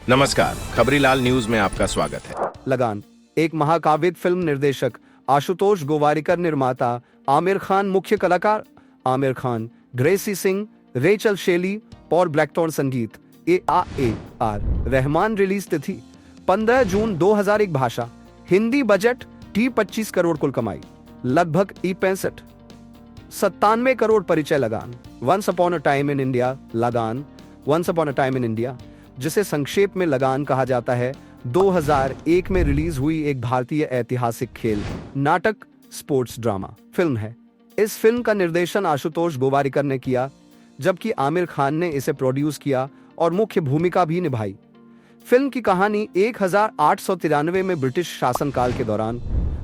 नमस्कार, खबरीलाल न्यूज में आपका स्वागत है। लगान एक महाकाव्यिक फिल्म निर्देशक आशुतोष गोवारिकर, निर्माता आमिर खान, मुख्य कलाकार आमिर खान, ग्रेसी सिंह, रेचल शेली, पॉल ब्लैकटॉन, संगीत AR रहमान। रिलीज तिथि 15 जून 2001, भाषा हिंदी, बजट T25 करोड़, कुल कमाई लगभग E65 97 करोड़। परिचय Lagaan once upon a time in India. Lagaan once upon a time in India, जिसे संक्षेप में लगान कहा जाता है, 2001 में रिलीज हुई एक भारतीय ऐतिहासिक खेल, नाटक, स्पोर्ट्स ड्रामा फिल्म है। इस फिल्म का निर्देशन आशुतोष गोवारिकर ने किया, जबकि आमिर खान ने इसे प्रोड्यूस किया और मुख्य भूमिका भी निभाई। फिल्म की कहानी 1893 में ब्रिटिश शासनकाल के दौरान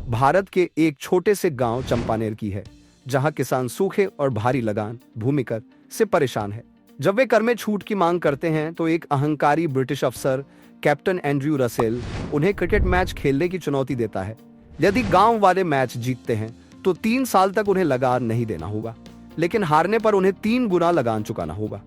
भारत के एक छोटे से गांव चंपानेर की है, जहां किसान सूखे और भारी लगान भूमिकर से परेशान है। जब वे कर में छूट की मांग करते हैं तो एक अहंकारी ब्रिटिश अफसर कैप्टन एंड्रयू रसेल उन्हें क्रिकेट मैच खेलने की चुनौती देता है। यदि गांव वाले मैच जीतते हैं तो 3 साल तक उन्हें लगान नहीं देना होगा, लेकिन हारने पर उन्हें 3 गुना लगान चुकाना होगा।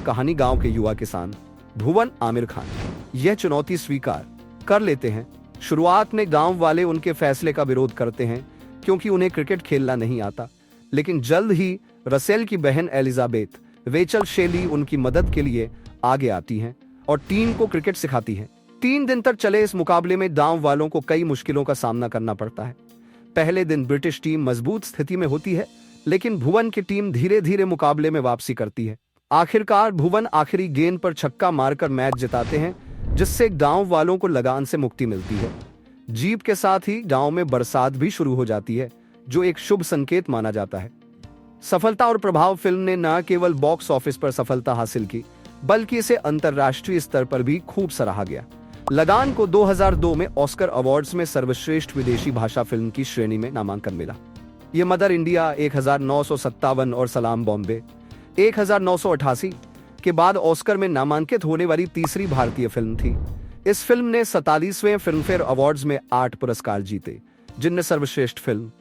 कहानी गांव के युवा किसान भुवन आमिर खान यह चुनौती स्वीकार कर लेते हैं। शुरुआत में गांव वाले उनके फैसले का विरोध करते हैं क्योंकि उन्हें क्रिकेट खेलना नहीं आता, लेकिन जल्द ही रसेल की बहन एलिजाबेथ, रेचल शेली उनकी मदद के लिए आगे आती हैं और टीम को क्रिकेट सिखाती हैं। 3 दिन तक चले इस मुकाबले में गांव वालों को कई मुश्किलों का सामना करना पड़ता है। पहले दिन ब्रिटिश टीम मजबूत स्थिति में होती है, लेकिन भुवन की टीम धीरे धीरे मुकाबले में वापसी करती है। आखिरकार भुवन आखिरी गेंद पर छक्का मारकर मैच जिताते हैं, जिससे गांव वालों को लगान से मुक्ति मिलती है। जीत के साथ ही गांव में बरसात भी शुरू हो जाती है, जो एक शुभ संकेत माना जाता है। सफलता और प्रभाव फिल्म ने न केवल बॉक्स ऑफिस पर सफलता हासिल की, बल्कि इसे अंतर्राष्ट्रीय स्तर पर भी खूब सराहा गया। लगान को 2002 में ऑस्कर अवार्ड्स में सर्वश्रेष्ठ विदेशी भाषा फिल्म की श्रेणी में नामांकन मिला। ये मदर इंडिया 1957 और सलाम बॉम्बे 1988 के बाद ऑस्कर में नामांकित होने वाली तीसरी भारतीय फिल्म थी। इस फिल्म ने 47वें फिल्मफेयर अवार्ड्स में 8 पुरस्कार जीते, जिनमें सर्वश्रेष्ठ फिल्म,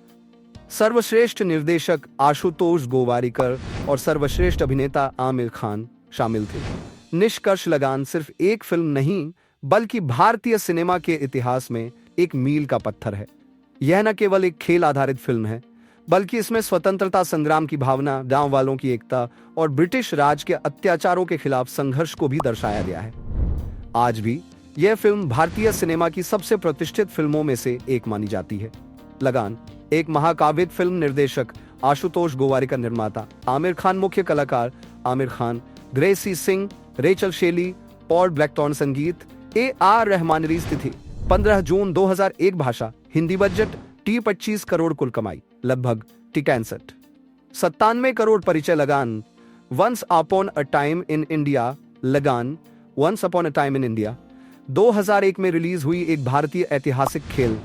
सर्वश्रेष्ठ निर्देशक आशुतोष गोवारिकर और सर्वश्रेष्ठ अभिनेता आमिर खान शामिल थे। निष्कर्ष लगान सिर्फ एक फिल्म नहीं, बल्कि भारतीय सिनेमा के इतिहास में एक मील का पत्थर है। यह न केवल एक खेल आधारित फिल्म है, बल्कि इसमें स्वतंत्रता संग्राम की भावना, गांव वालों की एकता और ब्रिटिश राज के अत्याचारों के खिलाफ संघर्ष को भी दर्शाया गया है। आज भी यह फिल्म भारतीय सिनेमा की सबसे प्रतिष्ठित फिल्मों में से एक मानी जाती है। लगान एक महाकाव्यिक फिल्म निर्देशक आशुतोष गोवारिकर, निर्माता आमिर खान, मुख्य कलाकार आमिर खान, ग्रेसी सिंह, रेचल शेली, पॉल ब्लैकटॉन, संगीत AR रहमान। रिलीज तिथि 15 जून 2001, भाषा हिंदी, बजट T25 करोड़, कुल कमाई लगभग T65 97 करोड़। परिचय Lagaan once upon a time in India. Lagaan once upon a time in India 2001 में रिलीज हुई एक भारतीय ऐतिहासिक खेल,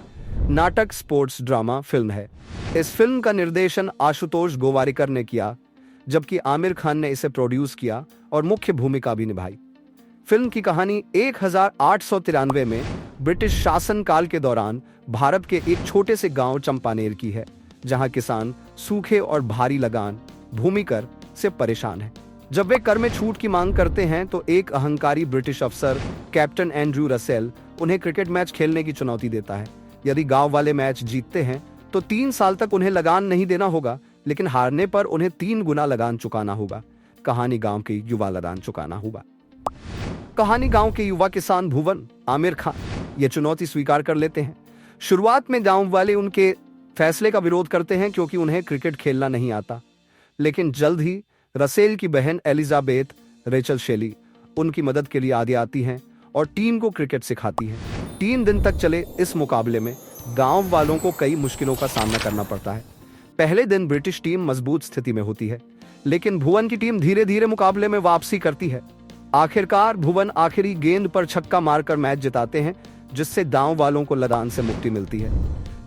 नाटक, स्पोर्ट्स ड्रामा फिल्म है। इस फिल्म का निर्देशन आशुतोष गोवारिकर ने किया, जबकि आमिर खान ने इसे प्रोड्यूस किया और मुख्य भूमिका भी निभाई। फिल्म की कहानी 1893 में ब्रिटिश शासनकाल के दौरान भारत के एक छोटे से गांव चंपानेर की है, जहां किसान सूखे और भारी लगान भूमिकर से परेशान है। जब वे कर में छूट की मांग करते हैं तो एक अहंकारी ब्रिटिश अफसर कैप्टन एंड्रयू रसेल उन्हें क्रिकेट मैच खेलने की चुनौती देता है। यदि गांव वाले मैच जीतते हैं तो 3 साल तक उन्हें लगान नहीं देना होगा, लेकिन हारने पर उन्हें 3 गुना लगान चुकाना होगा। कहानी गांव के युवा लगान चुकाना होगा। कहानी गांव के युवा किसान भुवन आमिर खान यह चुनौती स्वीकार कर लेते हैं। शुरुआत में गांव वाले उनके फैसले का विरोध करते हैं क्योंकि उन्हें क्रिकेट खेलना नहीं आता, लेकिन जल्द ही रसेल की बहन एलिजाबेथ, रेचल शेली उनकी मदद के लिए आगे आती हैं और टीम को क्रिकेट सिखाती हैं। 3 दिन तक चले इस मुकाबले में गांव वालों को कई मुश्किलों का सामना करना पड़ता है। पहले दिन ब्रिटिश टीम मजबूत स्थिति में होती है, लेकिन भुवन की टीम धीरे धीरे मुकाबले में वापसी करती है। आखिरकार भुवन आखिरी गेंद पर छक्का मारकर मैच जिताते हैं, जिससे गांव वालों को लगान से मुक्ति मिलती है।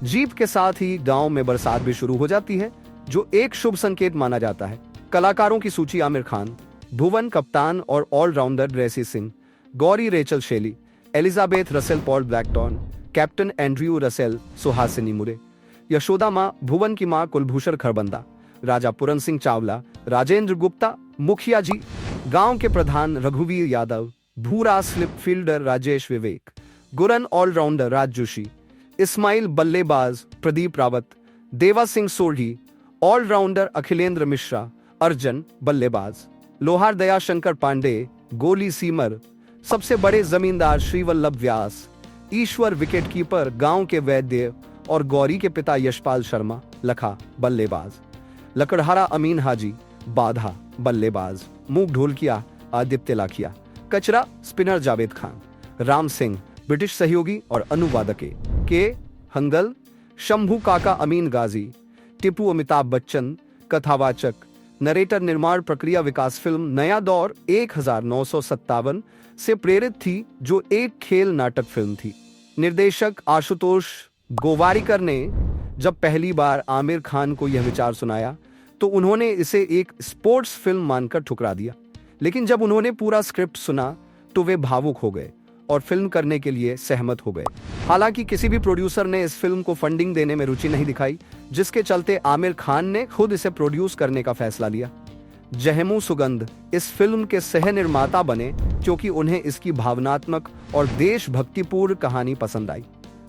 जीत के साथ ही गांव में बरसात भी शुरू हो जाती है, जो एक शुभ संकेत माना जाता है। कलाकारों की सूची आमिर खान, भुवन कप्तान और allrounder Gracy Singh, Gauri Rachel Shelley, Elizabeth Russell, Paul Blackthorne, Captain Andrew Russell, Suhasini Mulay, Yashoda माँ, भुवन की माँ कुलभूषण खरबंदा, राजा पूरन सिंह चावला, राजेंद्र गुप्ता, मुखिया जी, गांव के प्रधान रघुवीर यादव, भूरा स्लिप फील्डर राजेश विवेक, गुरन ऑलराउंडर राज जोशी, इस्माइल बल्लेबाज प्रदीप रावत, देवा सिंह सोढ़ी, ऑलराउंडर अखिलेंद्र मिश्रा, अर्जन बल्लेबाज, लोहार दयाशंकर पांडे, गोली सीमर, सबसे बड़े जमींदार श्रीवल्लभ व्यास, ईश्वर विकेटकीपर गांव के वैद्य और गौरी के पिता यशपाल शर्मा, लखा बल्लेबाज, लकड़हारा अमीन हाजी, बाधा बल्लेबाज, मूक ढोलकिया आदित्य लाखिया, कचरा स्पिनर जावेद खान, राम सिंह ब्रिटिश सहयोगी और अनुवादक के हंगल, शंभू काका अमीन गाजी, टिप्पू अमिताभ बच्चन, कथावाचक, नरेटर। निर्माण प्रक्रिया विकास फिल्म नया दौर 1957 से प्रेरित थी, जो एक खेल नाटक फिल्म थी। निर्देशक आशुतोष गोवारिकर ने जब पहली बार आमिर खान को यह विचार सुनाया तो उन्होंने इसे एक स्पोर्ट्स फिल्म मानकर ठुकरा दिया, लेकिन जब उन्होंने पूरा स्क्रिप्ट सुना तो वे भावुक हो गए और फिल्म करने के लिए सहमत हो गए। हालांकि किसी भी प्रोड्यूसर ने इस फिल्म को फंडिंग देने में रुचि नहीं दिखाई, जिसके चलते आमिर खान ने खुद इसे प्रोड्यूस करने का फैसला लिया। जहमू सुगंध इस फिल्म के सह निर्माता बने क्योंकि उन्हें इसकी भावनात्मक और देशभक्तिपूर्ण कहानी पसंद आई।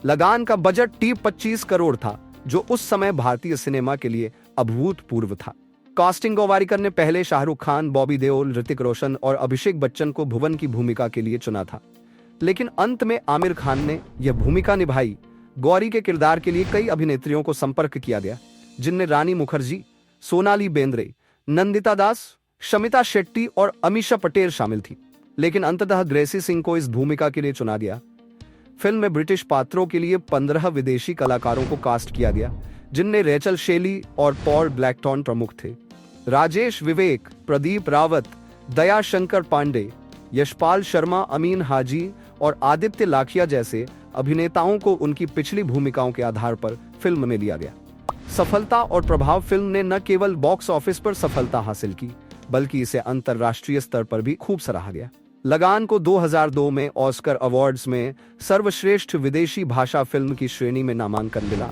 लगान का बजट 25 करोड़ था, जो उस समय भारतीय सिनेमा के लिए अभूतपूर्व था। कास्टिंग गोवारिकर ने पहले शाहरुख खान, बॉबी देओल, ऋतिक रोशन और अभिषेक बच्चन को भुवन की भूमिका के लिए चुना था, लेकिन अंत में आमिर खान ने यह भूमिका निभाई। गौरी के किरदार के लिए कई अभिनेत्रियों को संपर्क किया गया, जिनमें रानी मुखर्जी, सोनाली बेंद्रे, नंदिता दास, शमिता शेट्टी और अमीषा पटेल शामिल थी, लेकिन अंततः ग्रेसी सिंह को इस भूमिका के लिए चुना गया। फिल्म में ब्रिटिश पात्रों के लिए 15 विदेशी कलाकारों को कास्ट किया गया, जिनमें रेचल शेली और पॉल ब्लैकटॉन प्रमुख थे। राजेश विवेक, प्रदीप रावत, दयाशंकर पांडे, यशपाल शर्मा, अमीन हाजी और आदित्य लाखिया जैसे अभिनेताओं को उनकी पिछली भूमिकाओं के आधार पर फिल्म में लिया गया। सफलता और प्रभाव फिल्म ने न केवल बॉक्स ऑफिस पर सफलता हासिल की, बल्कि इसे अंतर्राष्ट्रीय स्तर पर भी खूब सराहा गया। लगान को 2002 में ऑस्कर अवार्ड्स में सर्वश्रेष्ठ विदेशी भाषा फिल्म की श्रेणी में नामांकन मिला।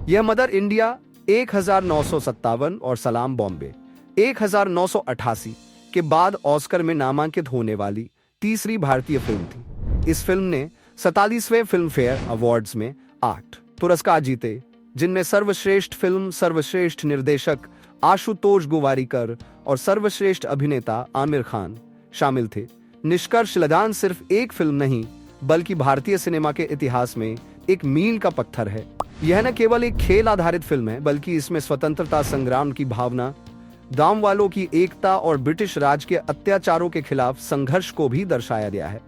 यह मदर इंडिया 1957 और सलाम बॉम्बे 1988 के बाद ऑस्कर में नामांकित होने वाली तीसरी भारतीय फिल्म थी। इस फिल्म ने 47वें फिल्म फेयर अवार्ड्स में 8 पुरस्कार जीते, जिनमें सर्वश्रेष्ठ फिल्म, सर्वश्रेष्ठ निर्देशक आशुतोष गोवारिकर और सर्वश्रेष्ठ अभिनेता आमिर खान शामिल थे। निष्कर्ष, लगान सिर्फ एक फिल्म नहीं, बल्कि भारतीय सिनेमा के इतिहास में एक मील का पत्थर है। यह न केवल एक खेल आधारित फिल्म है, बल्कि इसमें स्वतंत्रता संग्राम की भावना, गांव वालों की एकता और ब्रिटिश राज के अत्याचारों के खिलाफ संघर्ष को भी दर्शाया गया है।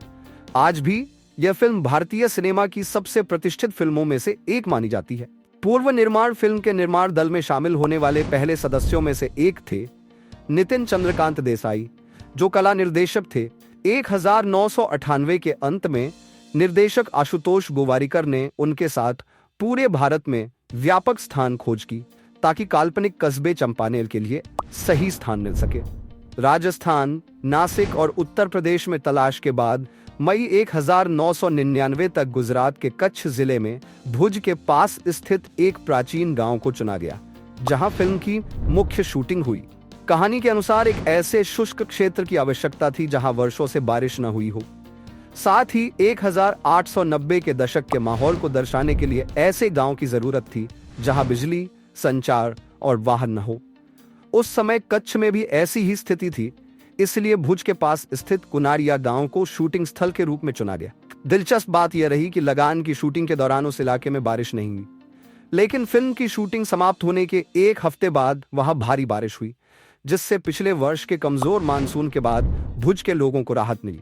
आज भी यह फिल्म भारतीय सिनेमा की सबसे प्रतिष्ठित फिल्मों में से एक मानी जाती है। पूर्व निर्माण फिल्म के निर्माण दल में शामिल होने वाले पहले सदस्यों में से एक थे नितिन चंद्रकांत देसाई, जो कला निर्देशक थे। 1998 के अंत में निर्देशक आशुतोष गोवारिकर ने उनके साथ पूरे भारत में व्यापक स्थान खोज की, ताकि काल्पनिक कस्बे चंपानेर के लिए सही स्थान मिल सके। राजस्थान, नासिक और उत्तर प्रदेश में तलाश के बाद मई 1999 तक गुजरात के कच्छ जिले में भुज के पास स्थित एक प्राचीन गांव को चुना गया, जहां फिल्म की मुख्य शूटिंग हुई। कहानी के अनुसार एक ऐसे शुष्क क्षेत्र की आवश्यकता थी जहां वर्षों से बारिश न हुई हो। साथ ही 1890 के दशक के माहौल को दर्शाने के लिए ऐसे गांव की जरूरत थी जहां बिजली, संचार और वाहन न हो। उस समय कच्छ में भी ऐसी ही स्थिति थी, इसलिए भुज के पास स्थित कुनारिया गांव को शूटिंग स्थल के रूप में चुना गया। दिलचस्प बात यह रही कि लगान की शूटिंग के दौरान उस इलाके में बारिश नहीं हुई, लेकिन फिल्म की शूटिंग समाप्त होने के एक हफ्ते बाद वहां भारी बारिश हुई, जिससे पिछले वर्ष के कमजोर मानसून के बाद भुज के लोगों को राहत मिली।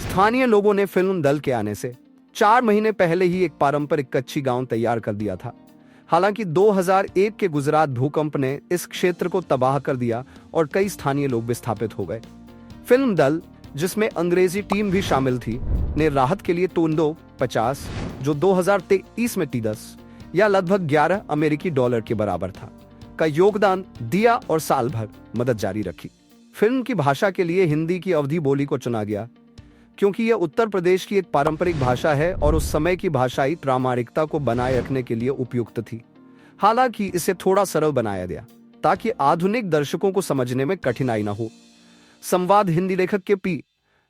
स्थानीय लोगों ने फिल्म दल के आने से 4 महीने पहले ही एक पारंपरिक कच्ची गांव तैयार कर दिया था। हालांकि 2001 के गुजरात भूकंप ने इस क्षेत्र को तबाह कर दिया और कई स्थानीय लोग विस्थापित हो गए। फिल्म दल, जिसमें अंग्रेजी टीम भी शामिल थी, ने राहत के लिए $50, जो 2023 में $10 या लगभग $11 के बराबर था, का योगदान दिया और साल भर मदद जारी रखी। फिल्म की भाषा के लिए हिंदी की अवधी बोली को चुना गया, क्योंकि यह उत्तर प्रदेश की एक पारंपरिक भाषा है और उस समय की भाषाई प्रामाणिकता को बनाए रखने के लिए उपयुक्त थी। हालांकि इसे थोड़ा सरल बनाया गया ताकि आधुनिक दर्शकों को समझने में कठिनाई न हो। संवाद हिंदी लेखक के पी.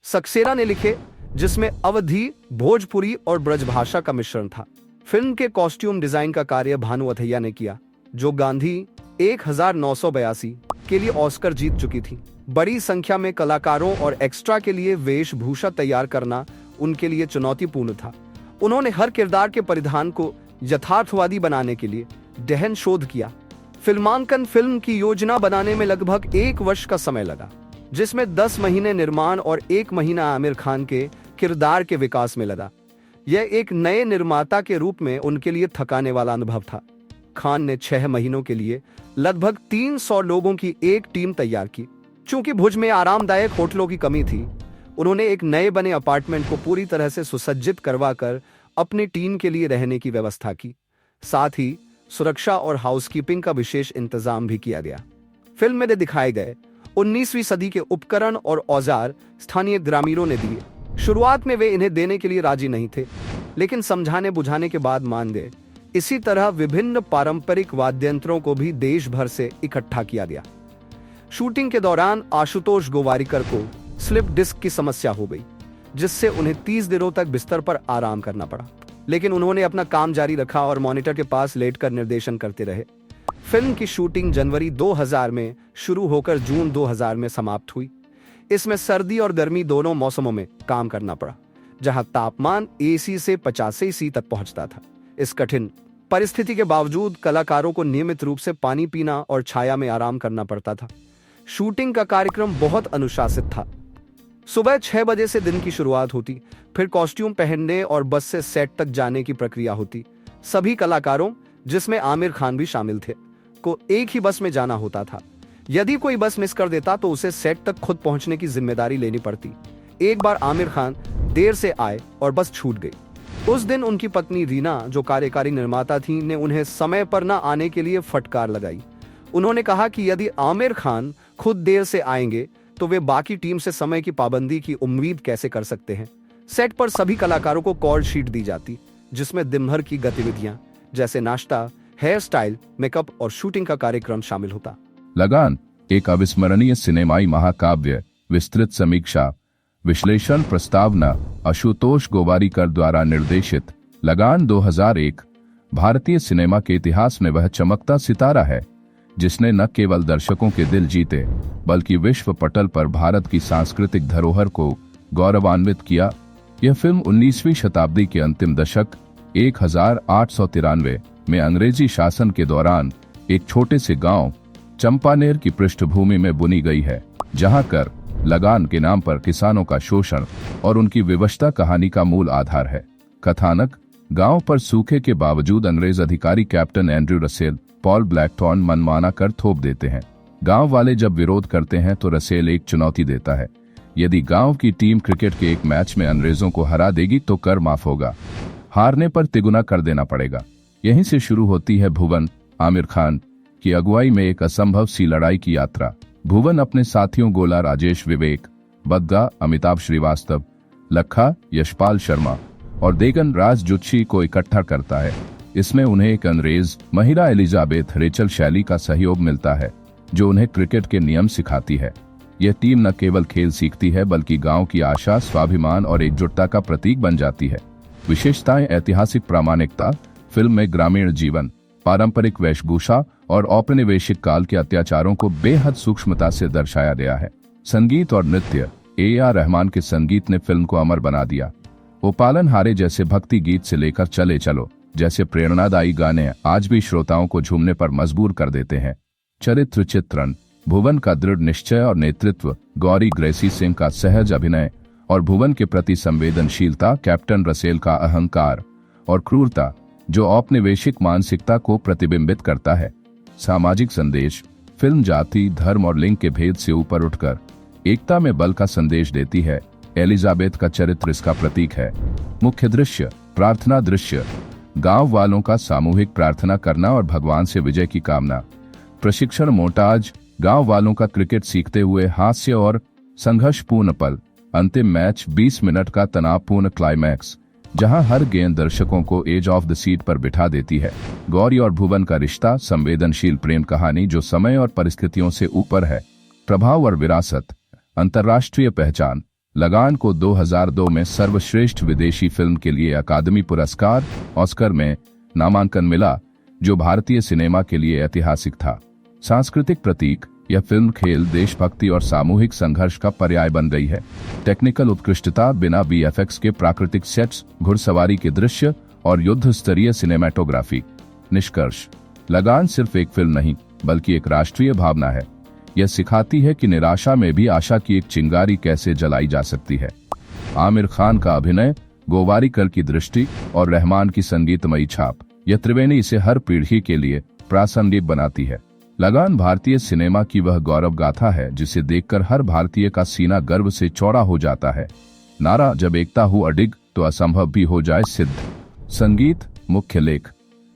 सक्सेना ने लिखे, जिसमें अवधी, भोजपुरी और ब्रजभाषा का मिश्रण था। फिल्म के कॉस्ट्यूम डिजाइन का कार्य भानु अथैया ने किया, जो गांधी 1982 के लिए ऑस्कर जीत चुकी थी। बड़ी संख्या में कलाकारों और एक्स्ट्रा के लिए वेशभूषा तैयार करना उनके लिए चुनौतीपूर्ण था। उन्होंने हर किरदार के परिधान को यथार्थवादी बनाने के लिए गहन शोध किया। फिल्मांकन फिल्म की योजना बनाने में लगभग 1 वर्ष का समय लगा, जिसमें 10 महीने निर्माण और 1 महीना आमिर खान के किरदार के विकास में लगा। यह एक नए निर्माता के रूप में उनके लिए थकाने वाला अनुभव था। खान ने 6 महीनों के लिए लगभग 300 लोगों की एक टीम तैयार की। चूंकि भुज में आरामदायक होटलों की कमी थी, उन्होंने एक नए बने अपार्टमेंट को पूरी तरह से सुसज्जित करवाकर अपनी टीम के लिए रहने की व्यवस्था की। साथ ही सुरक्षा और हाउसकीपिंग का विशेष इंतजाम भी किया गया। फिल्म में दिखाए गए 19वीं सदी के उपकरण और औजार स्थानीय ग्रामीणों ने दिए। शुरुआत में वे इन्हें देने के लिए राजी नहीं थे, लेकिन समझाने बुझाने के बाद मान गए। इसी तरह विभिन्न पारंपरिक वाद्ययंत्रों को भी देश भर से इकट्ठा किया गया। शूटिंग के दौरान आशुतोष गोवारिकर को स्लिप डिस्क की समस्या हो गई, जिससे उन्हें 30 दिनों तक बिस्तर पर आराम करना पड़ा, लेकिन उन्होंने अपना काम जारी रखा और मॉनिटर के पास लेटकर निर्देशन करते रहे। फिल्म की शूटिंग जनवरी 2000 में शुरू होकर जून 2000 में समाप्त हुई। इसमें सर्दी और गर्मी दोनों मौसमों में काम करना पड़ा, जहां तापमान AC से 85 तक पहुंचता था। इस कठिन परिस्थिति के बावजूद कलाकारों को नियमित रूप से पानी पीना और छाया में आराम करना पड़ता था। शूटिंग का कार्यक्रम बहुत अनुशासित था। सुबह 6 बजे से दिन की शुरुआत होती, फिर कॉस्ट्यूम पहनने और बस से सेट तक जाने की प्रक्रिया होती। सभी कलाकारों, जिसमें आमिर खान भी शामिल थे, को एक ही बस में जाना होता था। यदि कोई बस मिस कर देता तो उसे सेट तक खुद पहुंचने की जिम्मेदारी लेनी पड़ती। एक बार आमिर खान देर से आए और बस छूट गई। उस दिन उनकी पत्नी रीना, जो कार्यकारी निर्माता थी, ने उन्हें समय पर न आने के लिए फटकार लगाई। उन्होंने कहा कि यदि आमिर खान खुद देर से आएंगे तो वे बाकी टीम से समय की पाबंदी की उम्मीद कैसे कर सकते हैं। सेट पर सभी कलाकारों को कॉल शीट दी जाती, जिसमें दिन भर की गतिविधियां जैसे नाश्ता, हेयर स्टाइल, मेकअप और शूटिंग का कार्यक्रम शामिल होता। लगान एक अविस्मरणीय सिनेमाई महाकाव्य। विस्तृत समीक्षा, विश्लेषण, प्रस्तावना आशुतोष गोवारिकर द्वारा निर्देशित लगान 2001 भारतीय सिनेमा के इतिहास में वह चमकता सितारा है जिसने न केवल दर्शकों के दिल जीते बल्कि विश्व पटल पर भारत की सांस्कृतिक धरोहर को गौरवान्वित किया। यह फिल्म 19वीं शताब्दी के अंतिम दशक 1893 में अंग्रेजी शासन के दौरान एक छोटे से गांव चंपानेर की पृष्ठभूमि में बुनी गई है, जहां कर लगान के नाम पर किसानों का शोषण और उनकी विवशता कहानी का मूल आधार है। कथानक, गांव पर सूखे के बावजूद अंग्रेज अधिकारी captain Andrew Russell Paul Blackthorn मनमाना कर थोप देते हैं। गांव वाले जब विरोध करते हैं तो रसेल एक चुनौती देता है। यदि गांव की टीम क्रिकेट के एक मैच में अंग्रेजों को हरा देगी तो कर माफ होगा, हारने पर तिगुना कर देना पड़ेगा। यहीं से शुरू होती है भुवन, आमिर खान की अगुवाई में एक असंभव सी लड़ाई की यात्रा। भुवन अपने साथियों गोला राजेश विवेक, बग्गा अमिताभ श्रीवास्तव, लखा यशपाल शर्मा और देगन राज जुत्शी को इकट्ठा करता है। इसमें उन्हें एक अंग्रेज महिला एलिजाबेथ रेचल शैली का सहयोग मिलता है, जो उन्हें क्रिकेट के नियम सिखाती है। यह टीम न केवल खेल सीखती है बल्कि गांव की आशा, स्वाभिमान और एकजुटता का प्रतीक बन जाती है। विशेषताएं, ऐतिहासिक प्रामाणिकता, फिल्म में ग्रामीण जीवन, पारंपरिक वेशभूषा और औपनिवेशिक काल के अत्याचारों को बेहद सूक्ष्मता से दर्शाया गया है। संगीत और नृत्य, AR रहमान के संगीत ने फिल्म को अमर बना दिया। ओ पालनहारे जैसे भक्ति गीत से लेकर चले चलो जैसे प्रेरणादायी गाने आज भी श्रोताओं को झूमने पर मजबूर कर देते हैं। चरित्र चित्रण, भुवन का दृढ़ निश्चय और नेतृत्व, गौरी ग्रेसी सिंह का सहज अभिनय और भुवन के प्रति संवेदनशीलता, कैप्टन रसेल का अहंकार और क्रूरता जो औपनिवेशिक मानसिकता को प्रतिबिंबित करता है। सामाजिक संदेश, फिल्म जाति, धर्म और लिंग के भेद से ऊपर उठकर एकता में बल का संदेश देती है। एलिजाबेथ का चरित्र इसका प्रतीक है। मुख्य दृश्य, प्रार्थना दृश्य, गांव वालों का सामूहिक प्रार्थना करना और भगवान से विजय की कामना। प्रशिक्षण मोन्टाज, गांव वालों का क्रिकेट सीखते हुए हास्य और संघर्षपूर्ण पल। अंतिम मैच, 20 मिनट का तनावपूर्ण क्लाइमैक्स जहां हर गेंद दर्शकों को एज ऑफ द सीट पर बिठा देती है। गौरी और भुवन का रिश्ता, संवेदनशील प्रेम कहानी जो समय और परिस्थितियों से ऊपर है। प्रभाव और विरासत, अंतर्राष्ट्रीय पहचान, लगान को 2002 में सर्वश्रेष्ठ विदेशी फिल्म के लिए अकादमी पुरस्कार ऑस्कर में नामांकन मिला, जो भारतीय सिनेमा के लिए ऐतिहासिक था। सांस्कृतिक प्रतीक, यह फिल्म खेल, देशभक्ति और सामूहिक संघर्ष का पर्याय बन गई है। टेक्निकल उत्कृष्टता, बिना वीएफएक्स के प्राकृतिक सेट्स, घुड़सवारी के दृश्य और युद्ध स्तरीय सिनेमेटोग्राफी। निष्कर्ष, लगान सिर्फ एक फिल्म नहीं बल्कि एक राष्ट्रीय भावना है। यह सिखाती है कि निराशा में भी आशा की एक चिंगारी कैसे जलाई जा सकती है। आमिर खान का अभिनय, गोवारिकर की दृष्टि और रहमान की संगीतमयी छाप, यह त्रिवेणी इसे हर पीढ़ी के लिए प्रासंगिक बनाती है। लगान भारतीय सिनेमा की वह गौरव गाथा है जिसे देखकर हर भारतीय का सीना गर्व से चौड़ा हो जाता है। नारा, जब एकता हो अडिग तो असंभव भी हो जाए सिद्ध। संगीत, मुख्य लेख।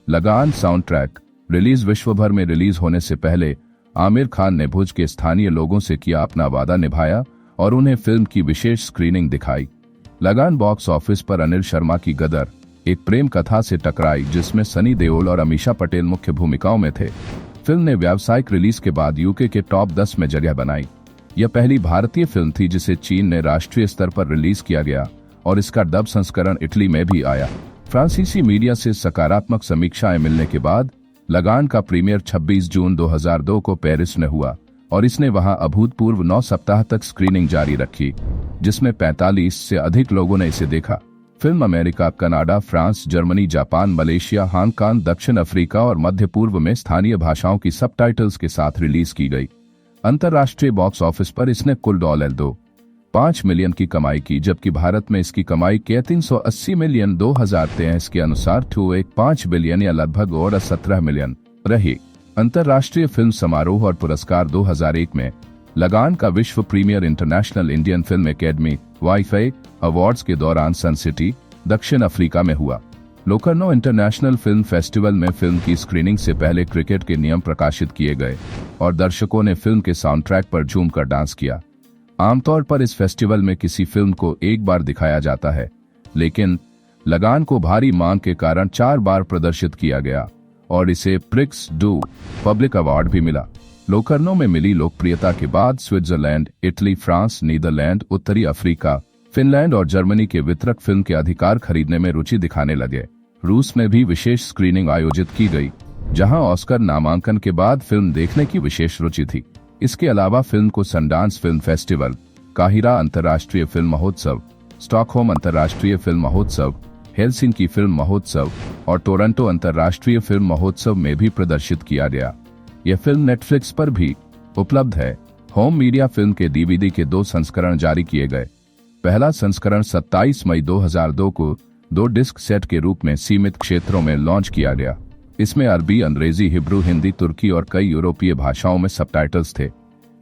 लगान साउंड ट्रैक। रिलीज। विश्व भर में रिलीज होने से पहले आमिर खान ने भुज के स्थानीय लोगों से किया अपना वादा निभाया और उन्हें फिल्म की विशेष स्क्रीनिंग दिखाई। लगान बॉक्स ऑफिस पर अनिल शर्मा की गदर, एक प्रेम कथा से टकराई जिसमें सनी देओल और अमीषा पटेल मुख्य भूमिकाओं में थे। फिल्म ने व्यावसायिक रिलीज के बाद यूके के टॉप 10 में जगह बनाई। यह पहली भारतीय फिल्म थी जिसे चीन ने राष्ट्रीय स्तर पर रिलीज किया गया और इसका डब संस्करण इटली में भी आया। फ्रांसीसी मीडिया से सकारात्मक समीक्षाएं मिलने के बाद लगान का प्रीमियर 26 जून 2002 को पेरिस में हुआ और इसने वहां अभूतपूर्व 9 सप्ताह तक स्क्रीनिंग जारी रखी, जिसमें 45 से अधिक लोगों ने इसे देखा। Film America, Canada, France, Germany, Japan, Malaysia, Hong Kong, दक्षिण अफ्रीका और मध्य पूर्व में स्थानीय भाषाओं की सबटाइटल्स के साथ रिलीज की गई। अंतर्राष्ट्रीय बॉक्स ऑफिस पर इसने कुल $5 मिलियन की कमाई की, जबकि भारत में इसकी कमाई के 380 मिलियन 2023 के अनुसार 2.5 बिलियन या लगभग और 17 मिलियन रही। अंतर्राष्ट्रीय फिल्म समारोह और पुरस्कार। 2001 में लगान का विश्व premiere international Indian film academy wifi awards के दौरान सन सिटी, दक्षिण अफ्रीका में हुआ। लोकरनो इंटरनेशनल फिल्म फेस्टिवल में फिल्म की स्क्रीनिंग से पहले क्रिकेट के नियम प्रकाशित किए गए और दर्शकों ने फिल्म के साउंड ट्रैक पर झूम कर डांस किया। आमतौर पर इस फेस्टिवल में किसी फिल्म को एक बार दिखाया जाता है, लेकिन लगान को भारी मांग के कारण 4 बार प्रदर्शित किया गया और इसे प्रिक्स डू पब्लिक अवार्ड भी मिला। लोकरनो में मिली लोकप्रियता के बाद स्विट्जरलैंड, इटली, फ्रांस, नीदरलैंड, उत्तरी अफ्रीका, फिनलैंड और जर्मनी के वितरक फिल्म के अधिकार खरीदने में रुचि दिखाने लगे। रूस में भी विशेष स्क्रीनिंग आयोजित की गई, जहां ऑस्कर नामांकन के बाद फिल्म देखने की विशेष रुचि थी। इसके अलावा फिल्म को सनडांस फिल्म फेस्टिवल, काहिरा अंतर्राष्ट्रीय फिल्म महोत्सव, स्टॉकहोम अंतर्राष्ट्रीय फिल्म महोत्सव, हेलसिंकी फिल्म महोत्सव और टोरंटो अंतर्राष्ट्रीय फिल्म महोत्सव में भी प्रदर्शित किया गया। यह फिल्म नेटफ्लिक्स पर भी उपलब्ध है। होम मीडिया फिल्म के डीवीडी के 2 संस्करण जारी किए गए। पहला संस्करण 27 मई 2002 को 2 डिस्क सेट के रूप में सीमित क्षेत्रों में लॉन्च किया गया। इसमें अरबी, अंग्रेजी, हिब्रू, हिंदी, तुर्की और कई यूरोपीय भाषाओं में सबटाइटल्स थे।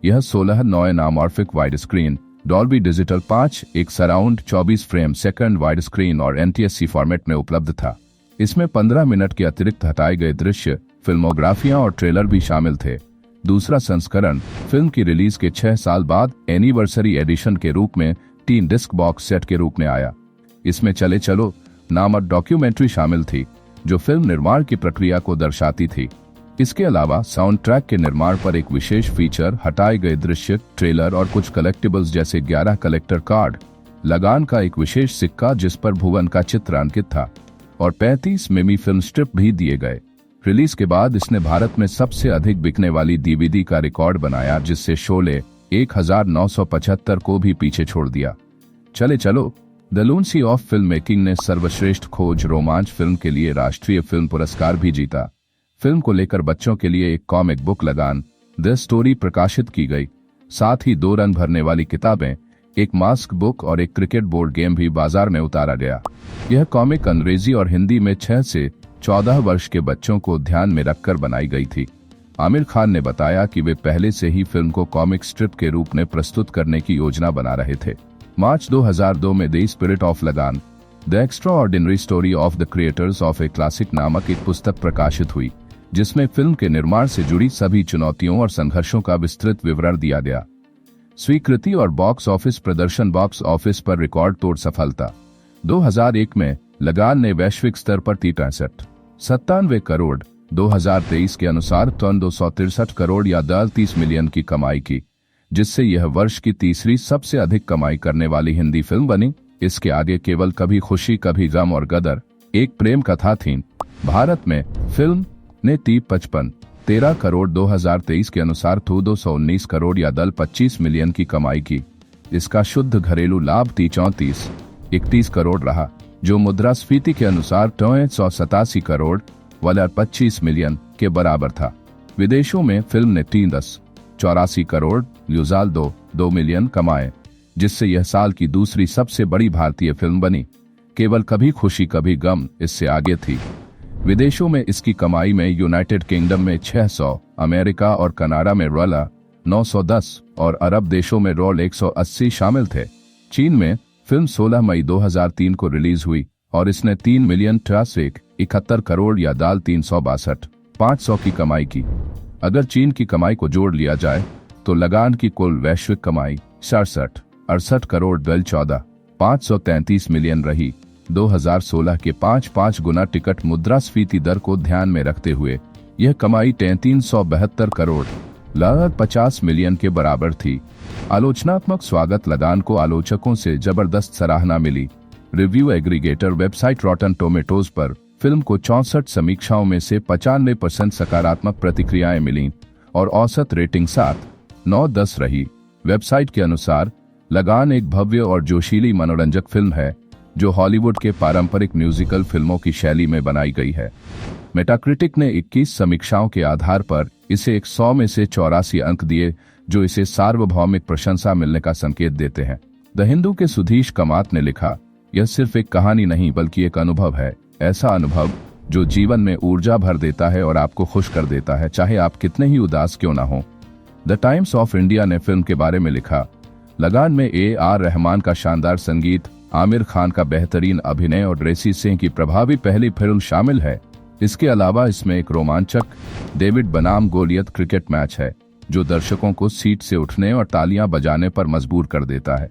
यह 16:9 नामॉर्फिक वाइड स्क्रीन, डॉल्बी डिजिटल 5, एक surround 24 frame second wide screen और NTSC फॉर्मेट में उपलब्ध था। इसमें 15 मिनट के अतिरिक्त हटाए गए दृश्य, फिल्मोग्राफियां और ट्रेलर भी शामिल थे। दूसरा संस्करण फिल्म की रिलीज के 6 साल बाद एनिवर्सरी एडिशन के रूप में 3 डिस्क बॉक्स सेट के रूप में आया। इसमें चले चलो नामक डॉक्यूमेंट्री शामिल थी, जो फिल्म निर्माण की प्रक्रिया को दर्शाती थी। इसके अलावा साउंड ट्रैक के निर्माण पर एक विशेष फीचर, हटाए गए दृश्य, ट्रेलर और कुछ कलेक्टिबल्स जैसे 11 कलेक्टर कार्ड, लगान का एक विशेष सिक्का जिस पर भुवन का चित्र अंकित था और 35 मिमी फिल्म स्ट्रिप भी दिए गए। रिलीज के बाद इसने भारत में सबसे अधिक बिकने वाली डीवीडी का रिकॉर्ड बनाया, जिससे शोले 1975 को भी पीछे छोड़ दिया। चले चलो the Lucy of film making ने सर्वश्रेष्ठ खोज रोमांच फिल्म के लिए राष्ट्रीय फिल्म पुरस्कार भी जीता। फिल्म को लेकर बच्चों के लिए एक कॉमिक बुक लगान द स्टोरी प्रकाशित की गई। साथ ही 2 रंग भरने वाली किताबें, एक मास्क बुक और एक क्रिकेट बोर्ड गेम भी बाजार में उतारा गया। यह कॉमिक अंग्रेजी और हिंदी में 6 से 14 वर्ष के बच्चों को ध्यान में रखकर बनाई गई थी। आमिर खान ने बताया कि वे पहले से ही फिल्म को कॉमिक स्ट्रिप के रूप में प्रस्तुत करने की योजना बना रहे थे। मार्च 2002 में द स्पिरिट ऑफ लगान, the extraordinary story of the creators of a classic नामक एक पुस्तक प्रकाशित हुई, जिसमें फिल्म के निर्माण से जुड़ी सभी चुनौतियों और संघर्षों का विस्तृत विवरण दिया गया। स्वीकृति और बॉक्स ऑफिस प्रदर्शन। बॉक्स ऑफिस पर रिकॉर्ड तोड़ सफलता। 2001 में लगान ने वैश्विक स्तर पर 97 करोड़ 2023 के अनुसार 263 करोड़ या 30 मिलियन की कमाई की, जिससे यह वर्ष की तीसरी सबसे अधिक कमाई करने वाली हिंदी फिल्म बनी। इसके आगे केवल कभी खुशी कभी गम और गदर एक प्रेम कथा थी। भारत में फिल्म ने 13 करोड़ 2023 के अनुसार 219 करोड़ या दल 25 मिलियन की कमाई की। इसका शुद्ध घरेलू लाभ 31 करोड़ रहा, जो मुद्रास्फीति के अनुसार 187 करोड़ वाला 25 मिलियन के बराबर था। विदेशों में फिल्म ने 84 करोड़ युजाल 2 मिलियन कमाए, जिससे यह साल की दूसरी सबसे बड़ी भारतीय फिल्म बनी। केवल कभी खुशी कभी गम इससे आगे थी। विदेशों में इसकी कमाई में यूनाइटेड किंगडम में 600, अमेरिका और कनाडा में रॉल 910 और अरब देशों में रॉल 180 शामिल थे। चीन में फिल्म 16 मई 2003 को रिलीज हुई और इसने 3 मिलियन 71 करोड़ या दाल 362 की कमाई की। अगर चीन की कमाई को जोड़ लिया जाए तो लगान की कुल वैश्विक कमाई 68 करोड़ दल 533 मिलियन रही। 2016 के 5 गुना टिकट मुद्रास्फीति दर को ध्यान में रखते हुए यह कमाई 372 करोड़ लगभग 50 मिलियन के बराबर थी। आलोचनात्मक स्वागत लगान को आलोचकों से जबरदस्त सराहना मिली। Review aggregator website Rotten Tomatoes पर फिल्म को 64 समीक्षाओं में से 95% सकारात्मक प्रतिक्रियाएं मिलीं और औसत रेटिंग 7/9/10 रही। वेबसाइट के अनुसार लगान एक भव्य और जोशीली मनोरंजक फिल्म है जो हॉलीवुड के पारंपरिक म्यूजिकल फिल्मों की शैली में बनाई गई है। मेटाक्रिटिक ने 21 समीक्षाओं के आधार पर इसे 100 में से 84 अंक दिए, जो इसे सार्वभौमिक प्रशंसा मिलने का संकेत देते हैं। द हिंदू के सुधीश कामत ने लिखा, यह सिर्फ एक कहानी नहीं बल्कि एक अनुभव है, ऐसा अनुभव जो जीवन में ऊर्जा भर देता है और आपको खुश कर देता है, चाहे आप कितने ही उदास क्यों ना हो। द टाइम्स ऑफ इंडिया ने फिल्म के बारे में लिखा, लगान में AR रहमान का शानदार संगीत, आमिर खान का बेहतरीन अभिनय और ग्रेसी सिंह की प्रभावी पहली फिल्म शामिल है। इसके अलावा इसमें एक रोमांचक डेविड बनाम गोलियत क्रिकेट मैच है जो दर्शकों को सीट से उठने और तालियां बजाने पर मजबूर कर देता है।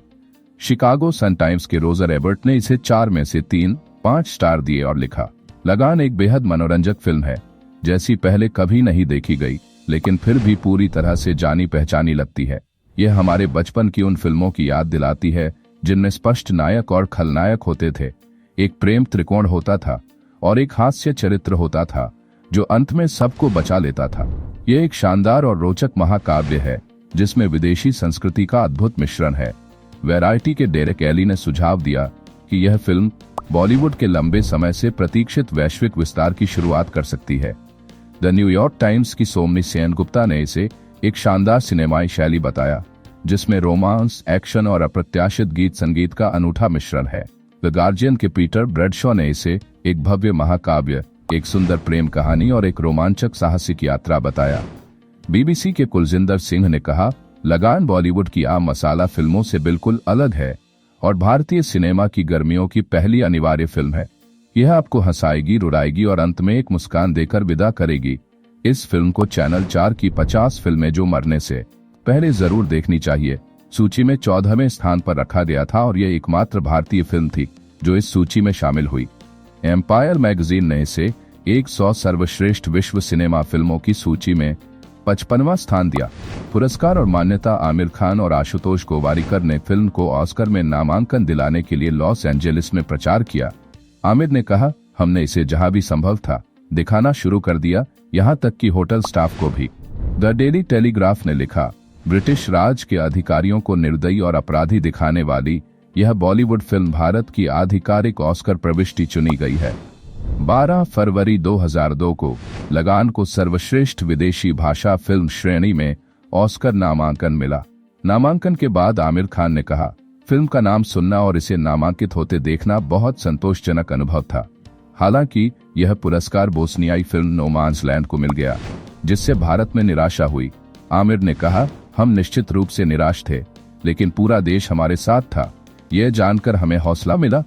शिकागो सन टाइम्स के रोजर एबर्ट ने इसे 4 में से 3.5 स्टार दिए और लिखा, लगान एक बेहद मनोरंजक फिल्म है, जैसी पहले कभी नहीं देखी गई, लेकिन फिर भी पूरी तरह से जानी पहचानी लगती है। यह हमारे बचपन की उन फिल्मों की याद दिलाती है जिनमें स्पष्ट नायक और खलनायक होते थे, एक प्रेम त्रिकोण होता था और एक हास्य चरित्र होता था जो अंत में सबको बचा लेता था। यह एक शानदार और रोचक महाकाव्य है जिसमें विदेशी संस्कृति का अद्भुत मिश्रण है। वैरायटी के डेरेक एली ने सुझाव दिया कि यह फिल्म बॉलीवुड के लंबे समय से प्रतीक्षित वैश्विक विस्तार की शुरुआत कर सकती है। द न्यूयॉर्क टाइम्स की सोमनी सेनगुप्ता ने इसे एक शानदार सिनेमाई शैली बताया जिसमें रोमांस, एक्शन और अप्रत्याशित गीत संगीत का अनूठा मिश्रण है। द गार्जियन के पीटर ब्रैडशॉ ने इसे एक भव्य महाकाव्य, एक सुंदर प्रेम कहानी और एक रोमांचक साहसिक यात्रा बताया। BBC के कुलजिंदर सिंह ने कहा, लगान बॉलीवुड की आम मसाला फिल्मों से बिल्कुल अलग है और भारतीय सिनेमा की गर्मियों की पहली अनिवार्य फिल्म है। यह आपको हंसाएगी, रुलाएगी और अंत में एक मुस्कान देकर विदा करेगी। इस फिल्म को चैनल 4 की 50 फिल्में जो मरने से पहले जरूर देखनी चाहिए सूची में 14वें स्थान पर रखा गया था और यह एकमात्र भारतीय फिल्म थी जो इस सूची में शामिल हुई। एम्पायर मैगजीन ने इसे 100 सर्वश्रेष्ठ विश्व सिनेमा फिल्मों की सूची में 55वां स्थान दिया। पुरस्कार और मान्यता। आमिर खान और आशुतोष गोवारिकर ने फिल्म को ऑस्कर में नामांकन दिलाने के लिए लॉस एंजेलिस में प्रचार किया। आमिर ने कहा, हमने इसे जहां भी संभव था दिखाना शुरू कर दिया, यहां तक कि होटल स्टाफ को भी। द डेली टेलीग्राफ ने लिखा, ब्रिटिश राज के अधिकारियों को निर्दयी और अपराधी दिखाने वाली यह बॉलीवुड फिल्म भारत की आधिकारिक ऑस्कर प्रविष्टि चुनी गई है। 12 फरवरी 2002 को लगान को सर्वश्रेष्ठ विदेशी भाषा फिल्म श्रेणी में ऑस्कर नामांकन मिला। नामांकन के बाद आमिर खान ने कहा, फिल्म का नाम सुनना और इसे नामांकित होते देखना बहुत संतोषजनक अनुभव था। हालांकि यह पुरस्कार बोस्नियाई फिल्म नो मैंस लैंड को मिल गया, जिससे भारत में निराशा हुई। आमिर ने कहा, हम निश्चित रूप से निराश थे, लेकिन पूरा देश हमारे साथ था। यह जानकर हमें हौसला मिला।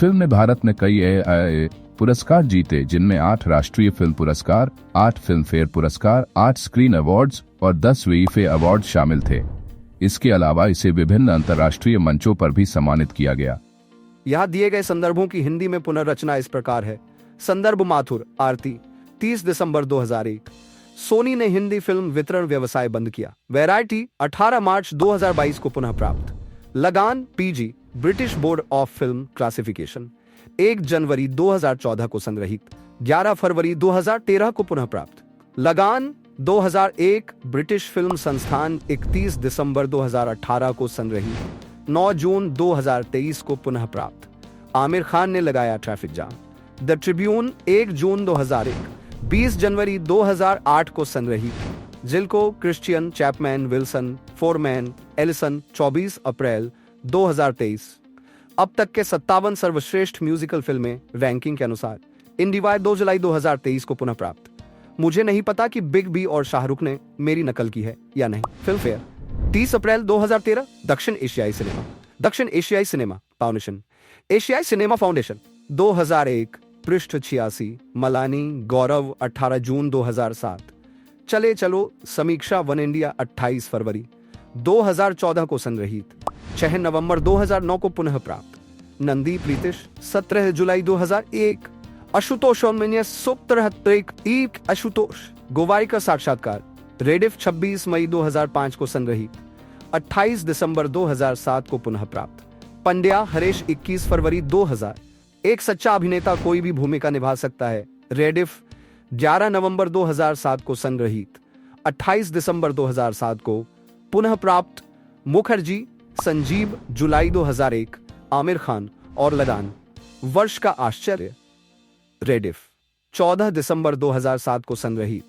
फिल्म ने भारत में कई पुरस्कार जीते, जिनमें 8 राष्ट्रीय फिल्म पुरस्कार, 8 फिल्म फेयर पुरस्कार, 8 स्क्रीन अवार्ड्स और 10 वीफे अवार्ड शामिल थे। इसके अलावा इसे विभिन्न अंतर्राष्ट्रीय मंचों पर भी सम्मानित किया गया। यहाँ दिए गए संदर्भों की हिंदी में पुनर्रचना इस प्रकार है। संदर्भ माथुर आरती 30 दिसंबर 2001। सोनी ने हिंदी फिल्म वितरण व्यवसाय बंद किया। वैरायटी 18 मार्च 2022 को पुनः प्राप्त। लगान PG British board of film classification 1 जनवरी 2014 को संग्रहित, 11 फरवरी 2013 को पुनः प्राप्त। लगान 2001 ब्रिटिश फिल्म संस्थान 31 दिसंबर 2018 को संग्रहित, 9 जून 2023 को पुनः प्राप्त। आमिर खान ने लगाया traffic jam. The Tribune 1 June 2001, 20 जनवरी 2008 को संग्रहित। जिल्को Christian Chapman Wilson Foreman Allison 24 April 2023। अब तक के 57 सर्वश्रेष्ठ म्यूजिकल फिल्में रैंकिंग के अनुसार। इंडिवायर 2 जुलाई 2023 को पुनः प्राप्त। मुझे नहीं पता कि बिग बी और शाहरुख ने मेरी नकल की है या नहीं। फिल्म फेयर 30 अप्रैल 2013। दक्षिण एशियाई सिनेमा फाउंडेशन एशियाई सिनेमा फाउंडेशन 2001 पृष्ठ 86। मलानी गौरव 18 जून 2007। चले चलो समीक्षा वन इंडिया 28 फरवरी 2014 को संग्रहित, 6 नवंबर 2009 को पुनः प्राप्त। नंदी प्रीतिश 17 जुलाई 2001। आशुतोष आशुतोष गोवारिकर साक्षात्कार रेडिफ 26 मई 2005 को संग्रहित, 28 दिसंबर 2007 को पुनः प्राप्त। पंड्या हरेश 21 फरवरी 2000। एक सच्चा अभिनेता कोई भी भूमिका निभा सकता है रेडिफ 11 नवंबर 2007 को संग्रहित, 28 दिसंबर 2007 को पुनः प्राप्त। मुखर्जी संजीव जुलाई 2001। आमिर खान और लगान वर्ष का आश्चर्य रेडिफ 14 दिसंबर 2007 को संग्रहित,